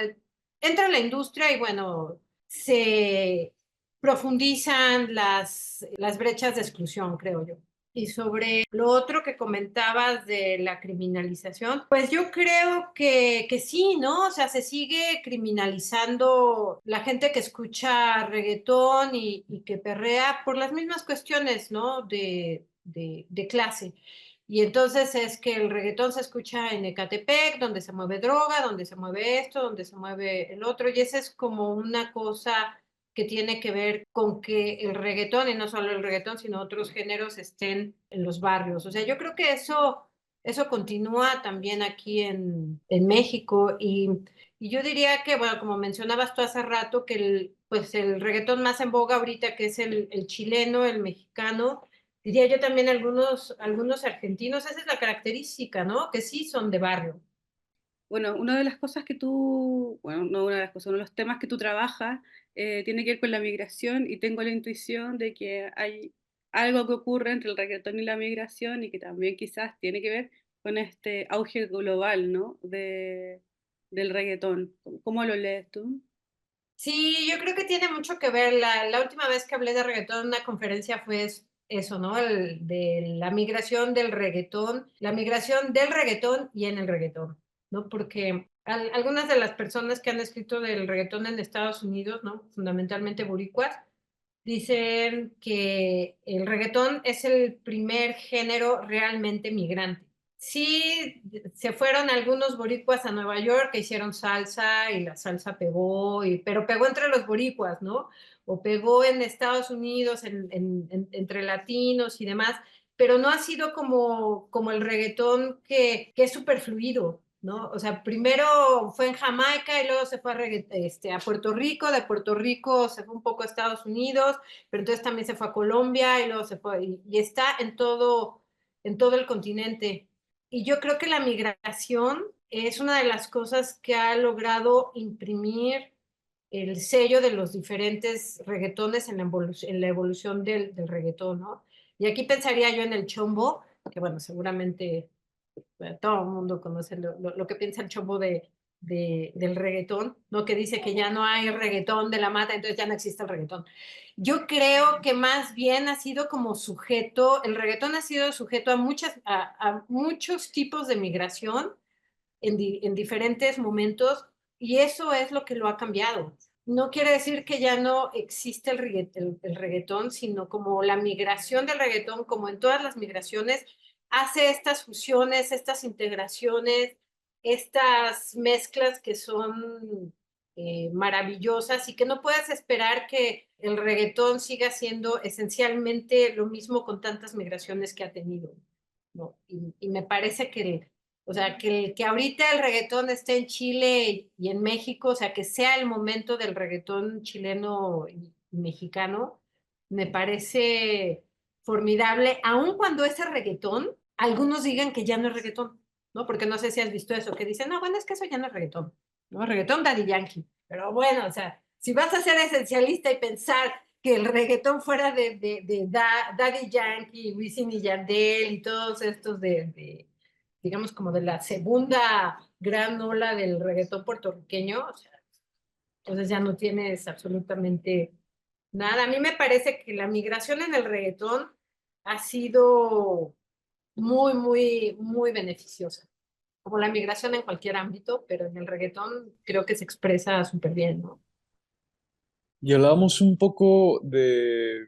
Entra la industria y bueno, se profundizan las brechas de exclusión, creo yo. Y sobre lo otro que comentabas de la criminalización, pues yo creo que sí, ¿no? O sea, se sigue criminalizando la gente que escucha reggaetón y que perrea por las mismas cuestiones, ¿no? De clase. Y entonces es que el reggaetón se escucha en Ecatepec, donde se mueve droga, donde se mueve esto, donde se mueve el otro, y esa es como una cosa que tiene que ver con que el reggaetón, y no solo el reggaetón, sino otros géneros estén en los barrios. O sea, yo creo que eso continúa también aquí en México y yo diría que, bueno, como mencionabas tú hace rato, que pues el reggaetón más en boga ahorita, que es el chileno, el mexicano, diría yo también algunos argentinos, esa es la característica, ¿no? Que sí son de barrio. Bueno, una de las cosas que tú, bueno, no una de las cosas, uno de los temas que tú trabajas tiene que ver con la migración y tengo la intuición de que hay algo que ocurre entre el reggaetón y la migración y que también quizás tiene que ver con este auge global, ¿no? Del reggaetón. ¿Cómo lo lees tú? Sí, yo creo que tiene mucho que ver. La última vez que hablé de reggaetón en una conferencia fue eso, ¿no? De la migración del reggaetón, la migración del reggaetón y en el reggaetón, ¿no? Porque algunas de las personas que han escrito del reggaetón en Estados Unidos, ¿no? Fundamentalmente boricuas, dicen que el reggaetón es el primer género realmente migrante. Sí, se fueron algunos boricuas a Nueva York que hicieron salsa y la salsa pegó, pero pegó entre los boricuas, ¿no? O pegó en Estados Unidos, entre latinos y demás, pero no ha sido como el reggaetón que es súper fluido, ¿no? O sea, primero fue en Jamaica y luego se fue a Puerto Rico, de Puerto Rico se fue un poco a Estados Unidos, pero entonces también se fue a Colombia y luego se fue, y está en todo el continente. Y yo creo que la migración es una de las cosas que ha logrado imprimir el sello de los diferentes reggaetones en la evolución del reggaetón, ¿no? Y aquí pensaría yo en el chombo, que bueno, seguramente todo el mundo conoce lo que piensa el chombo del reggaetón, ¿no? Que dice que ya no hay reggaetón de la mata, entonces ya no existe el reggaetón. Yo creo que más bien ha sido como sujeto, el reggaetón ha sido sujeto a muchos tipos de migración en diferentes momentos y eso es lo que lo ha cambiado. No quiere decir que ya no existe el reggaetón, sino como la migración del reggaetón, como en todas las migraciones, hace estas fusiones, estas integraciones, estas mezclas que son maravillosas y que no puedes esperar que el reggaetón siga siendo esencialmente lo mismo con tantas migraciones que ha tenido, ¿no? Y me parece o sea, que ahorita el reggaetón esté en Chile y en México, o sea, que sea el momento del reggaetón chileno y mexicano, me parece formidable, aun cuando ese reggaetón, algunos digan que ya no es reggaetón, ¿no? Porque no sé si has visto eso, que dicen, no, bueno, es que eso ya no es reggaetón. ¿no? Reggaetón Daddy Yankee. Pero bueno, o sea, si vas a ser esencialista y pensar que el reggaetón fuera de Daddy Yankee, Wisin y Yandel y todos estos digamos, como de la segunda gran ola del reggaetón puertorriqueño, o sea, entonces ya no tienes absolutamente nada. A mí me parece que la migración en el reggaetón ha sido muy, muy, muy beneficiosa. Como la migración en cualquier ámbito, pero en el reggaetón creo que se expresa súper bien, ¿no? Y hablábamos un poco de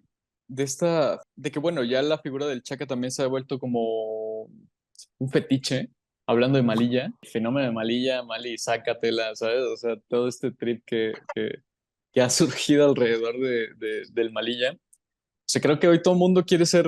que bueno, ya la figura del Chaka también se ha vuelto como un fetiche, hablando de Malilla, el fenómeno de Malilla, Mali, sácatela, ¿sabes? O sea, todo este trip que ha surgido alrededor del Malilla. O sea, creo que hoy todo el mundo quiere ser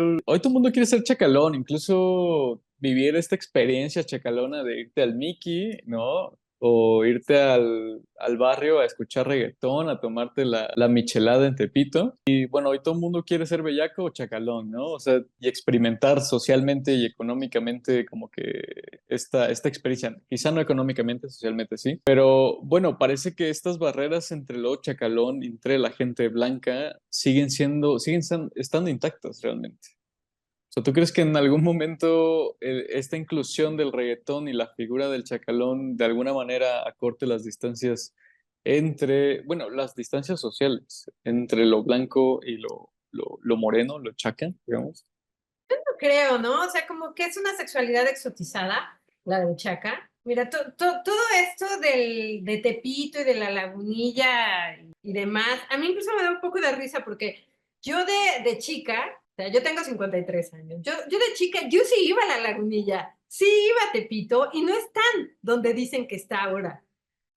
chacalón, incluso vivir esta experiencia chacalona de irte al Mickey, ¿no? O irte al barrio a escuchar reggaetón, a tomarte la michelada en Tepito. Y bueno, hoy todo el mundo quiere ser bellaco o chacalón, ¿no? O sea, y experimentar socialmente y económicamente como que esta experiencia, quizá no económicamente, socialmente sí, pero bueno, parece que estas barreras entre lo chacalón, entre la gente blanca, estando intactas realmente. O sea, ¿tú crees que en algún momento esta inclusión del reggaetón y la figura del chacalón de alguna manera acorte las distancias bueno, las distancias sociales entre lo blanco y lo moreno, lo chaca, digamos? Creo, ¿no? O sea, como que es una sexualidad exotizada, la del Chaca. Mira, todo esto de Tepito y de la Lagunilla y demás, a mí incluso me da un poco de risa porque yo de chica, o sea, yo tengo 53 años, yo de chica, yo sí iba a la Lagunilla, sí iba a Tepito y no están donde dicen que está ahora.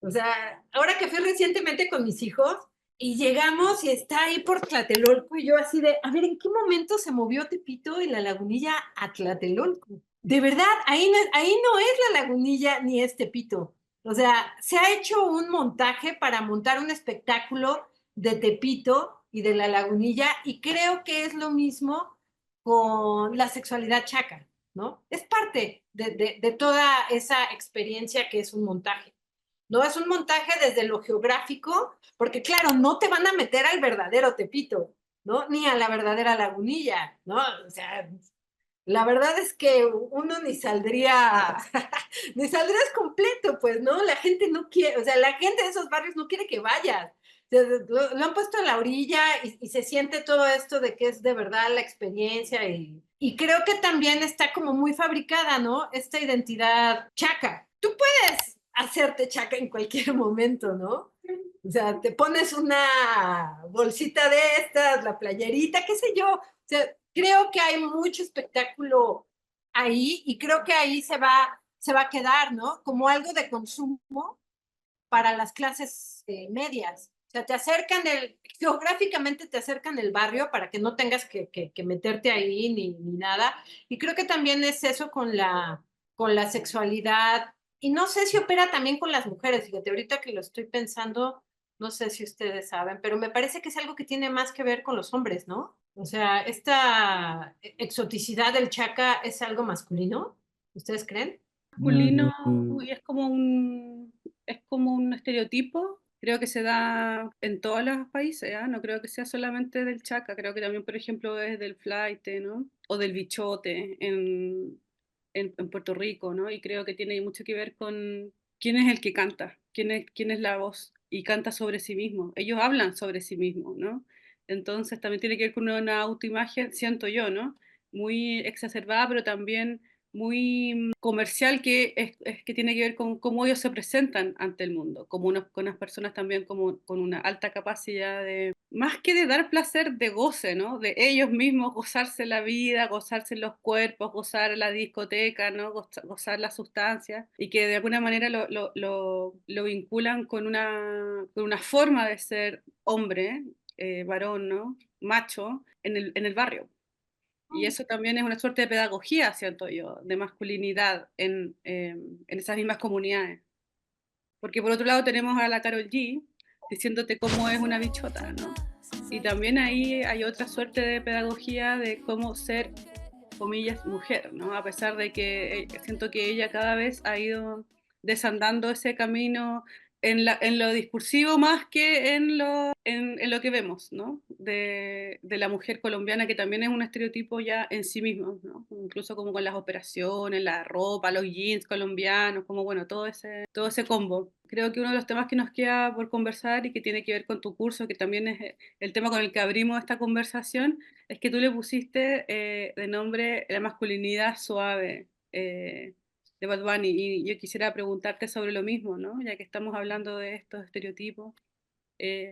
O sea, ahora que fui recientemente con mis hijos, y llegamos y está ahí por Tlatelolco y yo así de, a ver, ¿en qué momento se movió Tepito y la Lagunilla a Tlatelolco? De verdad, ahí no es la Lagunilla ni es Tepito. O sea, se ha hecho un montaje para montar un espectáculo de Tepito y de la Lagunilla y creo que es lo mismo con la sexualidad chaca, ¿no? Es parte de toda esa experiencia que es un montaje. No es un montaje desde lo geográfico, porque claro, no te van a meter al verdadero Tepito, ¿no? Ni a la verdadera Lagunilla, ¿no? O sea, la verdad es que uno ni saldría, ni saldrías completo, pues, ¿no? La gente no quiere, o sea, la gente de esos barrios no quiere que vayas. O sea, lo han puesto a la orilla y se siente todo esto de que es de verdad la experiencia y creo que también está como muy fabricada, ¿no? Esta identidad chaca. Tú puedes hacerte chaca en cualquier momento, ¿no? O sea, te pones una bolsita de estas, la playerita, qué sé yo. O sea, creo que hay mucho espectáculo ahí y creo que ahí se va a quedar, ¿no? Como algo de consumo para las clases medias. O sea, geográficamente te acercan el barrio para que no tengas que meterte ahí ni nada. Y creo que también es eso con la sexualidad. Y no sé si opera también con las mujeres. Fíjate, ahorita que lo estoy pensando, no sé si ustedes saben, pero me parece que es algo que tiene más que ver con los hombres, ¿no? O sea, esta exoticidad del chaca es algo masculino. ¿Ustedes creen? Masculino Mm, y es como un estereotipo. Creo que se da en todos los países, ¿ah? No creo que sea solamente del Chaca, creo que también, por ejemplo, es del flaite, ¿no? O del bichote en Puerto Rico, ¿no? Y creo que tiene mucho que ver con quién es el que canta, quién es la voz y canta sobre sí mismo. Ellos hablan sobre sí mismos, ¿no? Entonces también tiene que ver con una autoimagen, siento yo, ¿no? Muy exacerbada, pero también muy comercial que tiene que ver con cómo ellos se presentan ante el mundo, como con unas personas también como, con una alta capacidad de, más que de dar placer, de goce, ¿no? De ellos mismos gozarse la vida, gozarse los cuerpos, gozar la discoteca, ¿no? Gozar las sustancias y que de alguna manera lo vinculan con una forma de ser hombre, varón, ¿no? Macho en el barrio. Y eso también es una suerte de pedagogía, siento yo, de masculinidad en esas mismas comunidades. Porque por otro lado tenemos a la Karol G diciéndote cómo es una bichota, ¿no? Y también ahí hay otra suerte de pedagogía de cómo ser, comillas, mujer, ¿no? A pesar de que siento que ella cada vez ha ido desandando ese camino en lo discursivo más que en lo que vemos, ¿no? De la mujer colombiana, que también es un estereotipo ya en sí mismo, ¿no? Incluso como con las operaciones, la ropa, los jeans colombianos, como bueno, todo ese combo. Creo que uno de los temas que nos queda por conversar y que tiene que ver con tu curso, que también es el tema con el que abrimos esta conversación, es que tú le pusiste de nombre la masculinidad suave. De Bad Bunny, y yo quisiera preguntarte sobre lo mismo, ¿no? Ya que estamos hablando de estos estereotipos,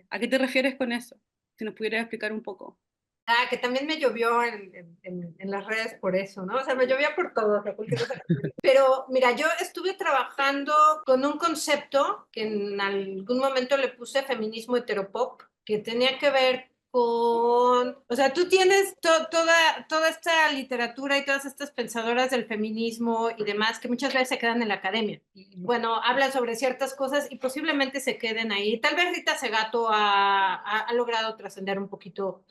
¿a qué te refieres con eso? Si nos pudieras explicar un poco. Ah, que también me llovió en las redes por eso, ¿no? O sea, me llovía por todo, o sea, cualquier cosa. Pero mira, yo estuve trabajando con un concepto que en algún momento le puse feminismo heteropop, que tenía que ver con, o sea, tú tienes toda esta literatura y todas estas pensadoras del feminismo y demás que muchas veces se quedan en la academia. Y bueno, hablan sobre ciertas cosas y posiblemente se queden ahí. Tal vez Rita Segato ha logrado trascender un poquito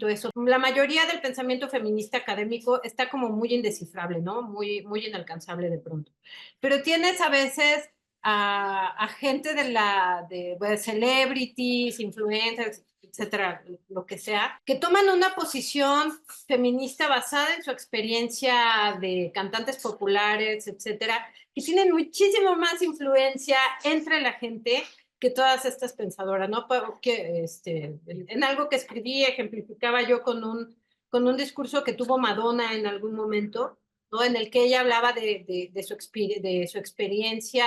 eso. La mayoría del pensamiento feminista académico está como muy indescifrable, ¿no? Muy inalcanzable de pronto. Pero tienes a veces a gente de celebrities, influencers, etcétera, lo que sea, que toman una posición feminista basada en su experiencia de cantantes populares, etcétera, que tienen muchísimo más influencia entre la gente que todas estas pensadoras, ¿no? Que, en algo que escribí ejemplificaba yo con un discurso que tuvo Madonna en algún momento, ¿no? En el que ella hablaba de su experiencia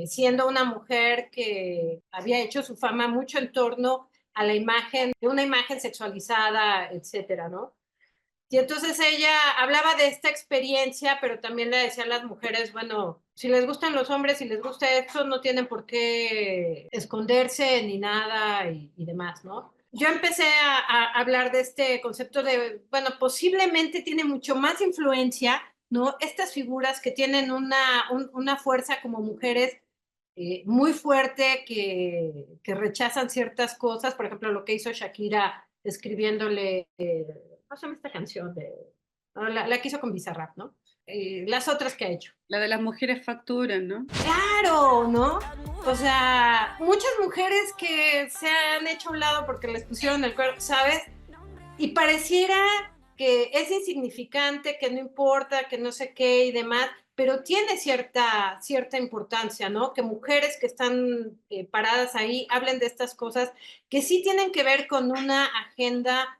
siendo una mujer que había hecho su fama mucho en torno a la imagen, de una imagen sexualizada, etcétera, ¿no? Y entonces ella hablaba de esta experiencia, pero también le decía a las mujeres, bueno, si les gustan los hombres, si les gusta esto, no tienen por qué esconderse ni nada y demás, ¿no? Yo empecé a hablar de este concepto de, bueno, posiblemente tiene mucho más influencia, ¿no? Estas figuras que tienen una fuerza como mujeres muy fuerte, que rechazan ciertas cosas, por ejemplo, lo que hizo Shakira escribiéndole... ¿cómo se llama esta canción? No, la que hizo con Bizarrap, ¿no? Las otras que ha hecho. La de las mujeres facturan, ¿no? Claro, ¿no? O sea, muchas mujeres que se han hecho a un lado porque les pusieron el cuerpo, ¿sabes? Y pareciera que es insignificante, que no importa, que no sé qué y demás, pero tiene cierta importancia, ¿no? Que mujeres que están paradas ahí hablen de estas cosas que sí tienen que ver con una agenda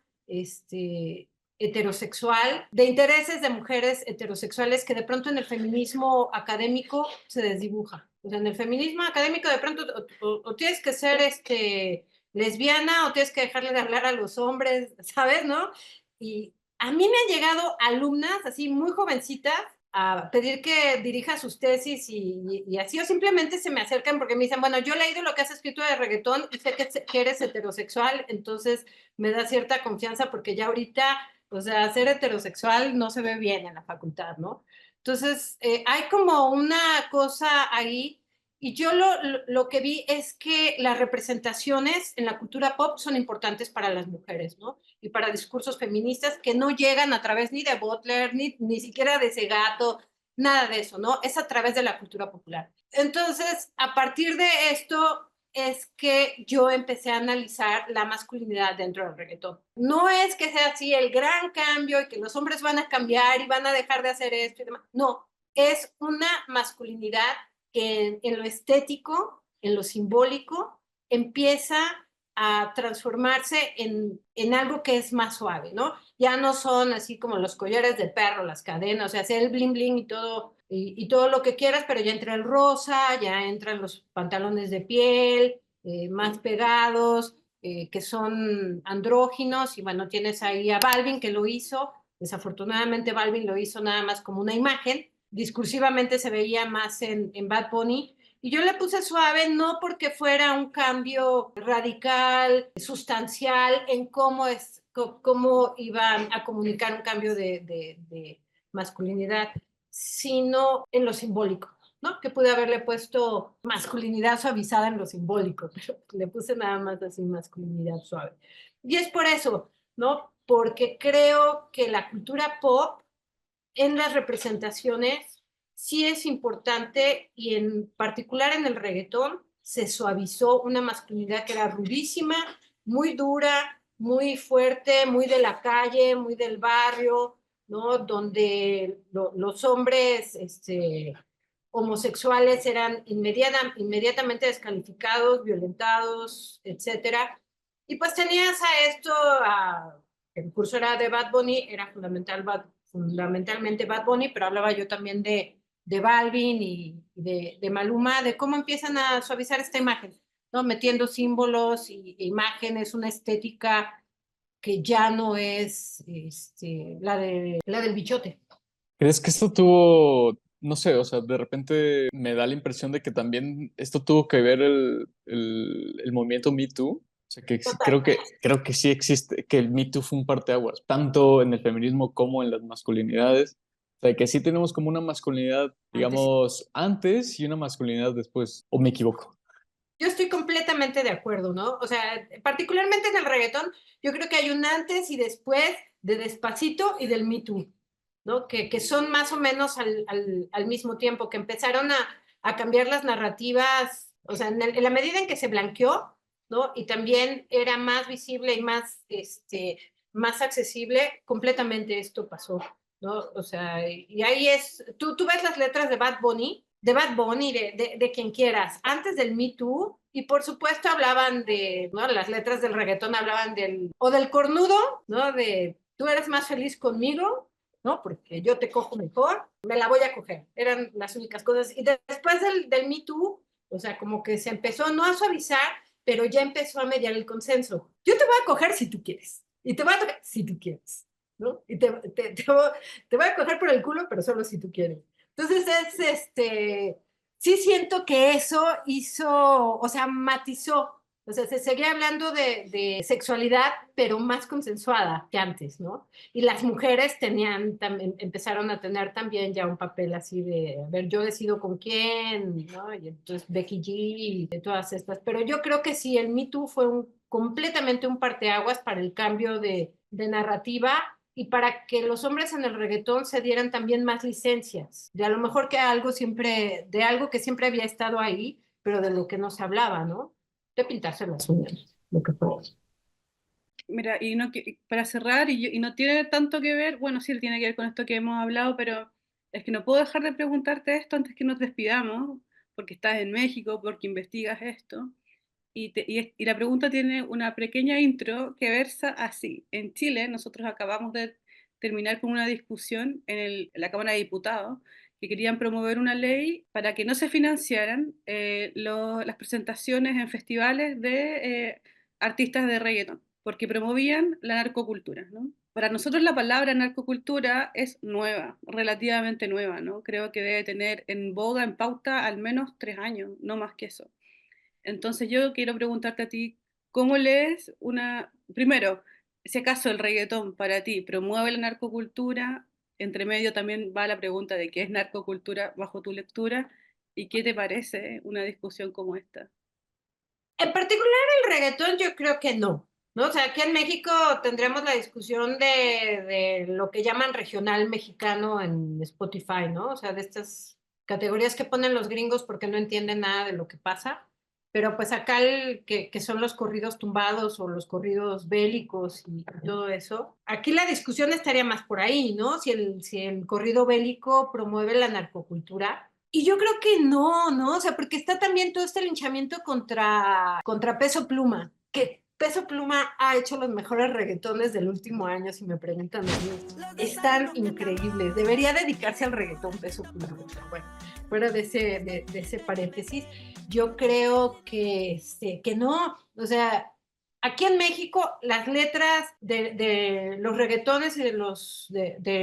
heterosexual, de intereses de mujeres heterosexuales que de pronto en el feminismo académico se desdibuja. O sea, en el feminismo académico de pronto o tienes que ser lesbiana o tienes que dejarle de hablar a los hombres, ¿sabes? ¿No? Y a mí me han llegado alumnas así muy jovencitas a pedir que dirija sus tesis y así, o simplemente se me acercan porque me dicen, bueno, yo he leído lo que has escrito de reggaetón y sé que eres heterosexual, entonces me da cierta confianza porque ya ahorita, o sea, ser heterosexual no se ve bien en la facultad, ¿no? Entonces, hay como una cosa ahí y yo lo que vi es que las representaciones en la cultura pop son importantes para las mujeres, ¿no? Y para discursos feministas que no llegan a través ni de Butler, ni siquiera de Segato, nada de eso, ¿no? Es a través de la cultura popular. Entonces, a partir de esto es que yo empecé a analizar la masculinidad dentro del reggaetón. No es que sea así el gran cambio y que los hombres van a cambiar y van a dejar de hacer esto y demás. No, es una masculinidad que en lo estético, en lo simbólico, empieza a transformarse en algo que es más suave, ¿no? Ya no son así como los collares de perro, las cadenas, o sea, hacer el bling bling y todo lo que quieras, pero ya entra el rosa, ya entran los pantalones de piel, más pegados, que son andróginos, y bueno, tienes ahí a Balvin que lo hizo, desafortunadamente Balvin lo hizo nada más como una imagen, discursivamente se veía más en Bad Bunny, y yo le puse suave no porque fuera un cambio radical, sustancial en cómo iban a comunicar un cambio de masculinidad, sino en lo simbólico, ¿no? Que pude haberle puesto masculinidad suavizada en lo simbólico, pero le puse nada más así masculinidad suave. Y es por eso, ¿no? Porque creo que la cultura pop en las representaciones sí es importante y en particular en el reggaetón se suavizó una masculinidad que era rudísima, muy dura, muy fuerte, muy de la calle, muy del barrio, ¿no? Donde los hombres homosexuales eran inmediatamente descalificados, violentados, etcétera. Y pues tenías a esto, el curso era de Bad Bunny, era fundamentalmente Bad Bunny, pero hablaba yo también de Balvin y de Maluma, de cómo empiezan a suavizar esta imagen, ¿no? Metiendo símbolos e imágenes, una estética que ya no es la del bichote. ¿Crees que esto tuvo, no sé, o sea, de repente me da la impresión de que también esto tuvo que ver el movimiento Me Too? O sea, que Total. creo que sí existe, que el Me Too fue un parteaguas, tanto en el feminismo como en las masculinidades. O sea, que sí tenemos como una masculinidad, Antes. digamos, antes y una masculinidad después, ¿o me equivoco? Yo estoy completamente de acuerdo, ¿no? O sea, particularmente en el reggaetón, yo creo que hay un antes y después de Despacito y del Me Too, ¿no? Que son más o menos al mismo tiempo, que empezaron a cambiar las narrativas, o sea, en la medida en que se blanqueó, ¿no? Y también era más visible y más accesible, completamente esto pasó, ¿no? O sea, y ahí es, tú ves las letras de Bad Bunny, de quien quieras, antes del Me Too, y por supuesto hablaban ¿no? Las letras del reggaetón hablaban del cornudo, ¿no? De tú eres más feliz conmigo, ¿no? Porque yo te cojo mejor, me la voy a coger. Eran las únicas cosas. Y después del Me Too, o sea, como que se empezó no a suavizar, pero ya empezó a mediar el consenso. Yo te voy a coger si tú quieres, y te voy a tocar si tú quieres, ¿no? Y te voy a coger por el culo, pero solo si tú quieres. Entonces sí siento que eso hizo, o sea, matizó, o sea, se seguía hablando de sexualidad, pero más consensuada que antes, ¿no? Y las mujeres empezaron a tener también ya un papel así de, a ver, yo decido con quién, ¿no? Y entonces Becky G y de todas estas, pero yo creo que sí, el Me Too fue completamente un parteaguas para el cambio de narrativa y para que los hombres en el reggaetón se dieran también más licencias, de a lo mejor de algo que siempre había estado ahí, pero de lo que no se hablaba, ¿no? De pintarse las uñas, lo que fue. Mira, y no, para cerrar, y no tiene tanto que ver, bueno, sí tiene que ver con esto que hemos hablado, pero es que no puedo dejar de preguntarte esto antes que nos despidamos, porque estás en México, porque investigas esto. Y la pregunta tiene una pequeña intro que versa así. En Chile, nosotros acabamos de terminar con una discusión en la Cámara de Diputados que querían promover una ley para que no se financiaran las presentaciones en festivales de artistas de reggaeton, porque promovían la narcocultura, ¿no? Para nosotros la palabra narcocultura es nueva, relativamente nueva, ¿no? Creo que debe tener en boga, en pauta, al menos 3 años, no más que eso. Entonces yo quiero preguntarte a ti, ¿cómo lees primero, si acaso el reggaetón para ti promueve la narcocultura? Entre medio también va la pregunta de qué es narcocultura bajo tu lectura y qué te parece una discusión como esta. En particular el reggaetón yo creo que no, ¿no? O sea, aquí en México tendremos la discusión de lo que llaman regional mexicano en Spotify, ¿no? O sea, de estas categorías que ponen los gringos porque no entienden nada de lo que pasa. Pero pues acá que son los corridos tumbados o los corridos bélicos y todo eso, aquí la discusión estaría más por ahí, ¿no? Si el corrido bélico promueve la narcocultura. Y yo creo que no, ¿no? O sea, porque está también todo este linchamiento contra Peso Pluma, que Peso Pluma ha hecho los mejores reggaetones del último año, si me preguntan a mí. Están increíbles. Debería dedicarse al reggaetón Peso Pluma. Pero bueno, fuera de ese paréntesis, yo creo que no. O sea, aquí en México las letras de los reggaetones y de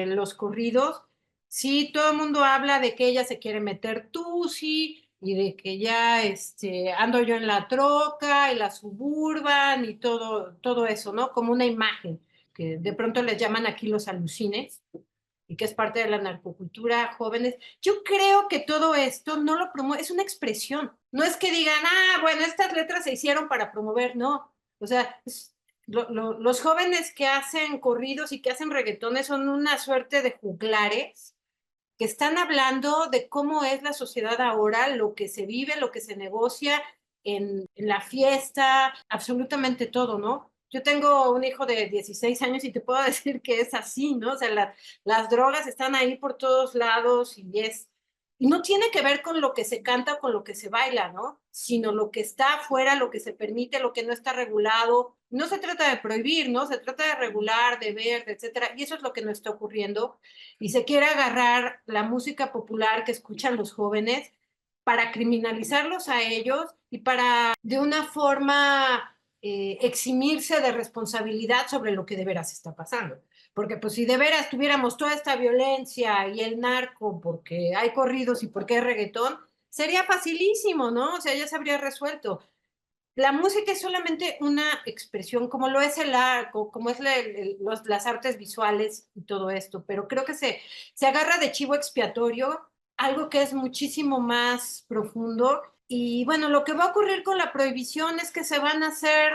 los corridos, sí, todo el mundo habla de que ella se quiere meter tusi y de que ya ando yo en la troca y la suburban y todo eso, ¿no? Como una imagen que de pronto les llaman aquí los alucines y que es parte de la narcocultura jóvenes. Yo creo que todo esto no lo promueve, es una expresión. No es que digan, bueno, estas letras se hicieron para promover, no. O sea, los jóvenes que hacen corridos y que hacen reggaetones son una suerte de juglares que están hablando de cómo es la sociedad ahora, lo que se vive, lo que se negocia, en la fiesta, absolutamente todo, ¿no? Yo tengo un hijo de 16 años y te puedo decir que es así, ¿no? O sea, las drogas están ahí por todos lados y no tiene que ver con lo que se canta o con lo que se baila, ¿no? Sino lo que está afuera, lo que se permite, lo que no está regulado. No se trata de prohibir, ¿no? Se trata de regular, de ver, etcétera. Y eso es lo que no está ocurriendo. Y se quiere agarrar la música popular que escuchan los jóvenes para criminalizarlos a ellos y para, de una forma, eximirse de responsabilidad sobre lo que de veras está pasando. Porque pues si de veras tuviéramos toda esta violencia y el narco porque hay corridos y porque hay reggaetón, sería facilísimo, ¿no? O sea, ya se habría resuelto. La música es solamente una expresión, como lo es el arco, como es las artes visuales y todo esto, pero creo que se agarra de chivo expiatorio algo que es muchísimo más profundo. Y bueno, lo que va a ocurrir con la prohibición es que se van a hacer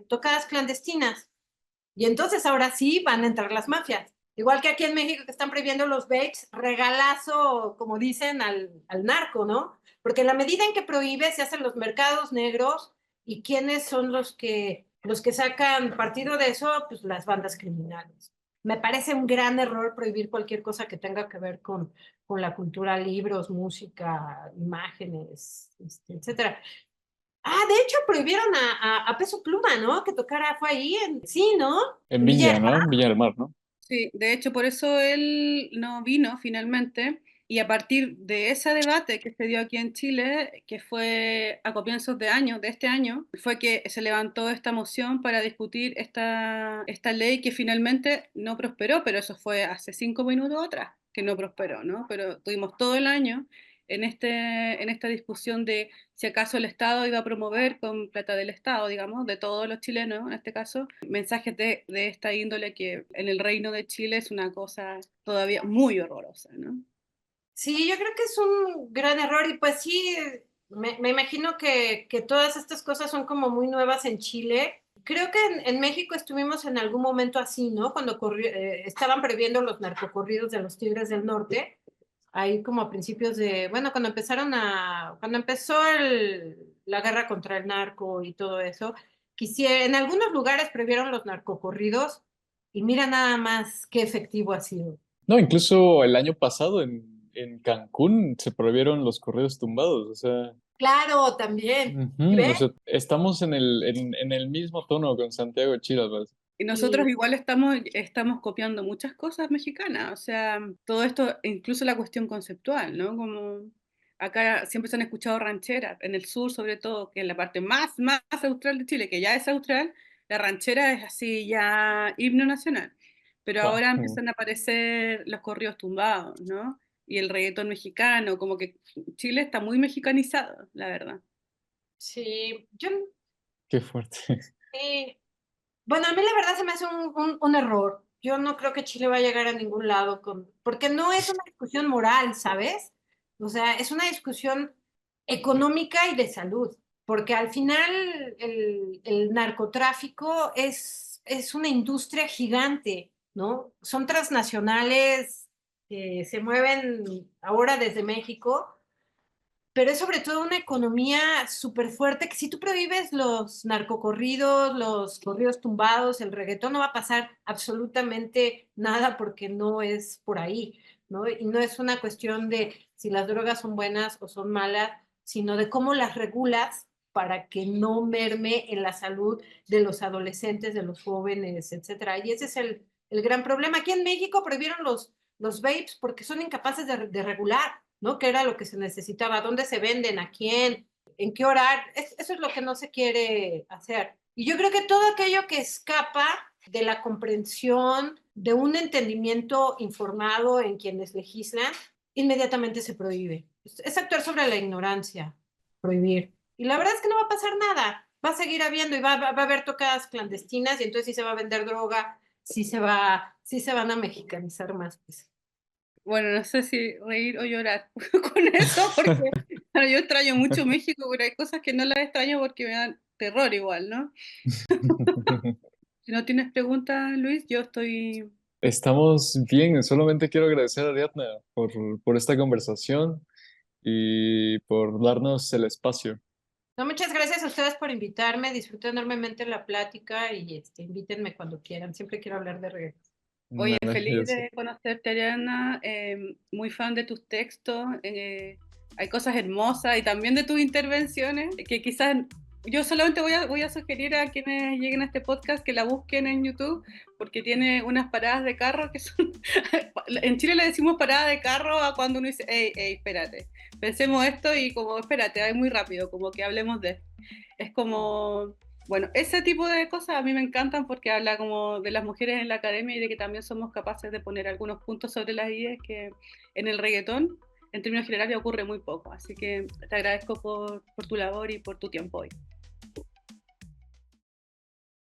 tocadas clandestinas. Y entonces ahora sí van a entrar las mafias. Igual que aquí en México que están prohibiendo los vapes, regalazo, como dicen, al narco, ¿no? Porque en la medida en que prohíbe, se hacen los mercados negros y quiénes son los que sacan partido de eso, pues las bandas criminales. Me parece un gran error prohibir cualquier cosa que tenga que ver con la cultura, libros, música, imágenes, etcétera. Ah, de hecho prohibieron a Peso Pluma, ¿no? Que tocara, fue ahí sí, ¿no? En En Villa Viña, del ¿no? Mar. En Viña del Mar, ¿no? Sí, de hecho, por eso él no vino finalmente. Y a partir de ese debate que se dio aquí en Chile, que fue a comienzos de año, de este año, fue que se levantó esta moción para discutir esta ley que finalmente no prosperó, pero eso fue hace 5 minutos atrás, que no prosperó, ¿no? Pero tuvimos todo el año en esta discusión de si acaso el Estado iba a promover con plata del Estado, digamos, de todos los chilenos en este caso, mensajes de esta índole que en el Reino de Chile es una cosa todavía muy horrorosa, ¿no? Sí, yo creo que es un gran error y pues sí, me imagino que todas estas cosas son como muy nuevas en Chile. Creo que en México estuvimos en algún momento así, ¿no? Cuando estaban prohibiendo los narcocorridos de los Tigres del Norte, ahí como a principios bueno, cuando empezó la guerra contra el narco y todo eso, en algunos lugares prohibieron los narcocorridos y mira nada más qué efectivo ha sido. No, incluso el año pasado en Cancún se prohibieron los corridos tumbados, o sea, Claro, también. ¿Y ujú, ves? o sea, estamos en el mismo tono con Santiago de Chiras, ¿verdad? Y nosotros Y igual estamos copiando muchas cosas mexicanas, o sea, todo esto, incluso la cuestión conceptual, ¿no? Como acá siempre se han escuchado rancheras, en el sur sobre todo, que es la parte más austral de Chile, que ya es austral, la ranchera es así ya himno nacional. Pero Wow. ahora empiezan a aparecer los corridos tumbados, ¿no? Y el reggaetón mexicano, como que Chile está muy mexicanizado, la verdad. sí, Qué fuerte. sí. Bueno, a mí la verdad se me hace un error. Yo no creo que Chile va a llegar a ningún lado porque no es una discusión moral, ¿sabes? O sea, es una discusión económica y de salud, porque al final el narcotráfico es una industria gigante, ¿no? Son transnacionales que se mueven ahora desde México, pero es sobre todo una economía súper fuerte que si tú prohíbes los narcocorridos, los corridos tumbados, el reggaetón, no va a pasar absolutamente nada porque no es por ahí, ¿no? Y no es una cuestión de si las drogas son buenas o son malas, sino de cómo las regulas para que no merme en la salud de los adolescentes, de los jóvenes, etcétera. Y ese es el gran problema. Aquí en México prohibieron los vapes porque son incapaces de regular, ¿no? ¿Qué era lo que se necesitaba? ¿Dónde se venden? ¿A quién? ¿En qué horario? Eso es lo que no se quiere hacer. Y yo creo que todo aquello que escapa de la comprensión, de un entendimiento informado en quienes legislan, inmediatamente se prohíbe. Es actuar sobre la ignorancia, prohibir. Y la verdad es que no va a pasar nada. Va a seguir habiendo y va a haber tocadas clandestinas y entonces sí se va a vender droga, sí se van a mexicanizar más. Pues. Bueno, no sé si reír o llorar con eso, porque claro, yo extraño mucho México, pero hay cosas que no las extraño porque me dan terror igual, ¿no? Si no tienes preguntas, Luis, yo estoy... Estamos bien, solamente quiero agradecer a Ariadna por esta conversación y por darnos el espacio. No, muchas gracias a ustedes por invitarme, disfruté enormemente la plática y invítenme cuando quieran, siempre quiero hablar de reggaetón. Oye, feliz Gracias. de conocerte, Ariana, muy fan de tus textos, hay cosas hermosas y también de tus intervenciones, que quizás yo solamente voy a sugerir a quienes lleguen a este podcast que la busquen en YouTube, porque tiene unas paradas de carro que son, en Chile le decimos parada de carro a cuando uno dice, hey, hey, espérate, pensemos esto y como, espérate, es muy rápido, como que hablemos de esto. Es como, bueno, ese tipo de cosas a mí me encantan porque habla como de las mujeres en la academia y de que también somos capaces de poner algunos puntos sobre las ideas que en el reggaetón, en términos generales, ocurre muy poco. Así que te agradezco por tu labor y por tu tiempo hoy.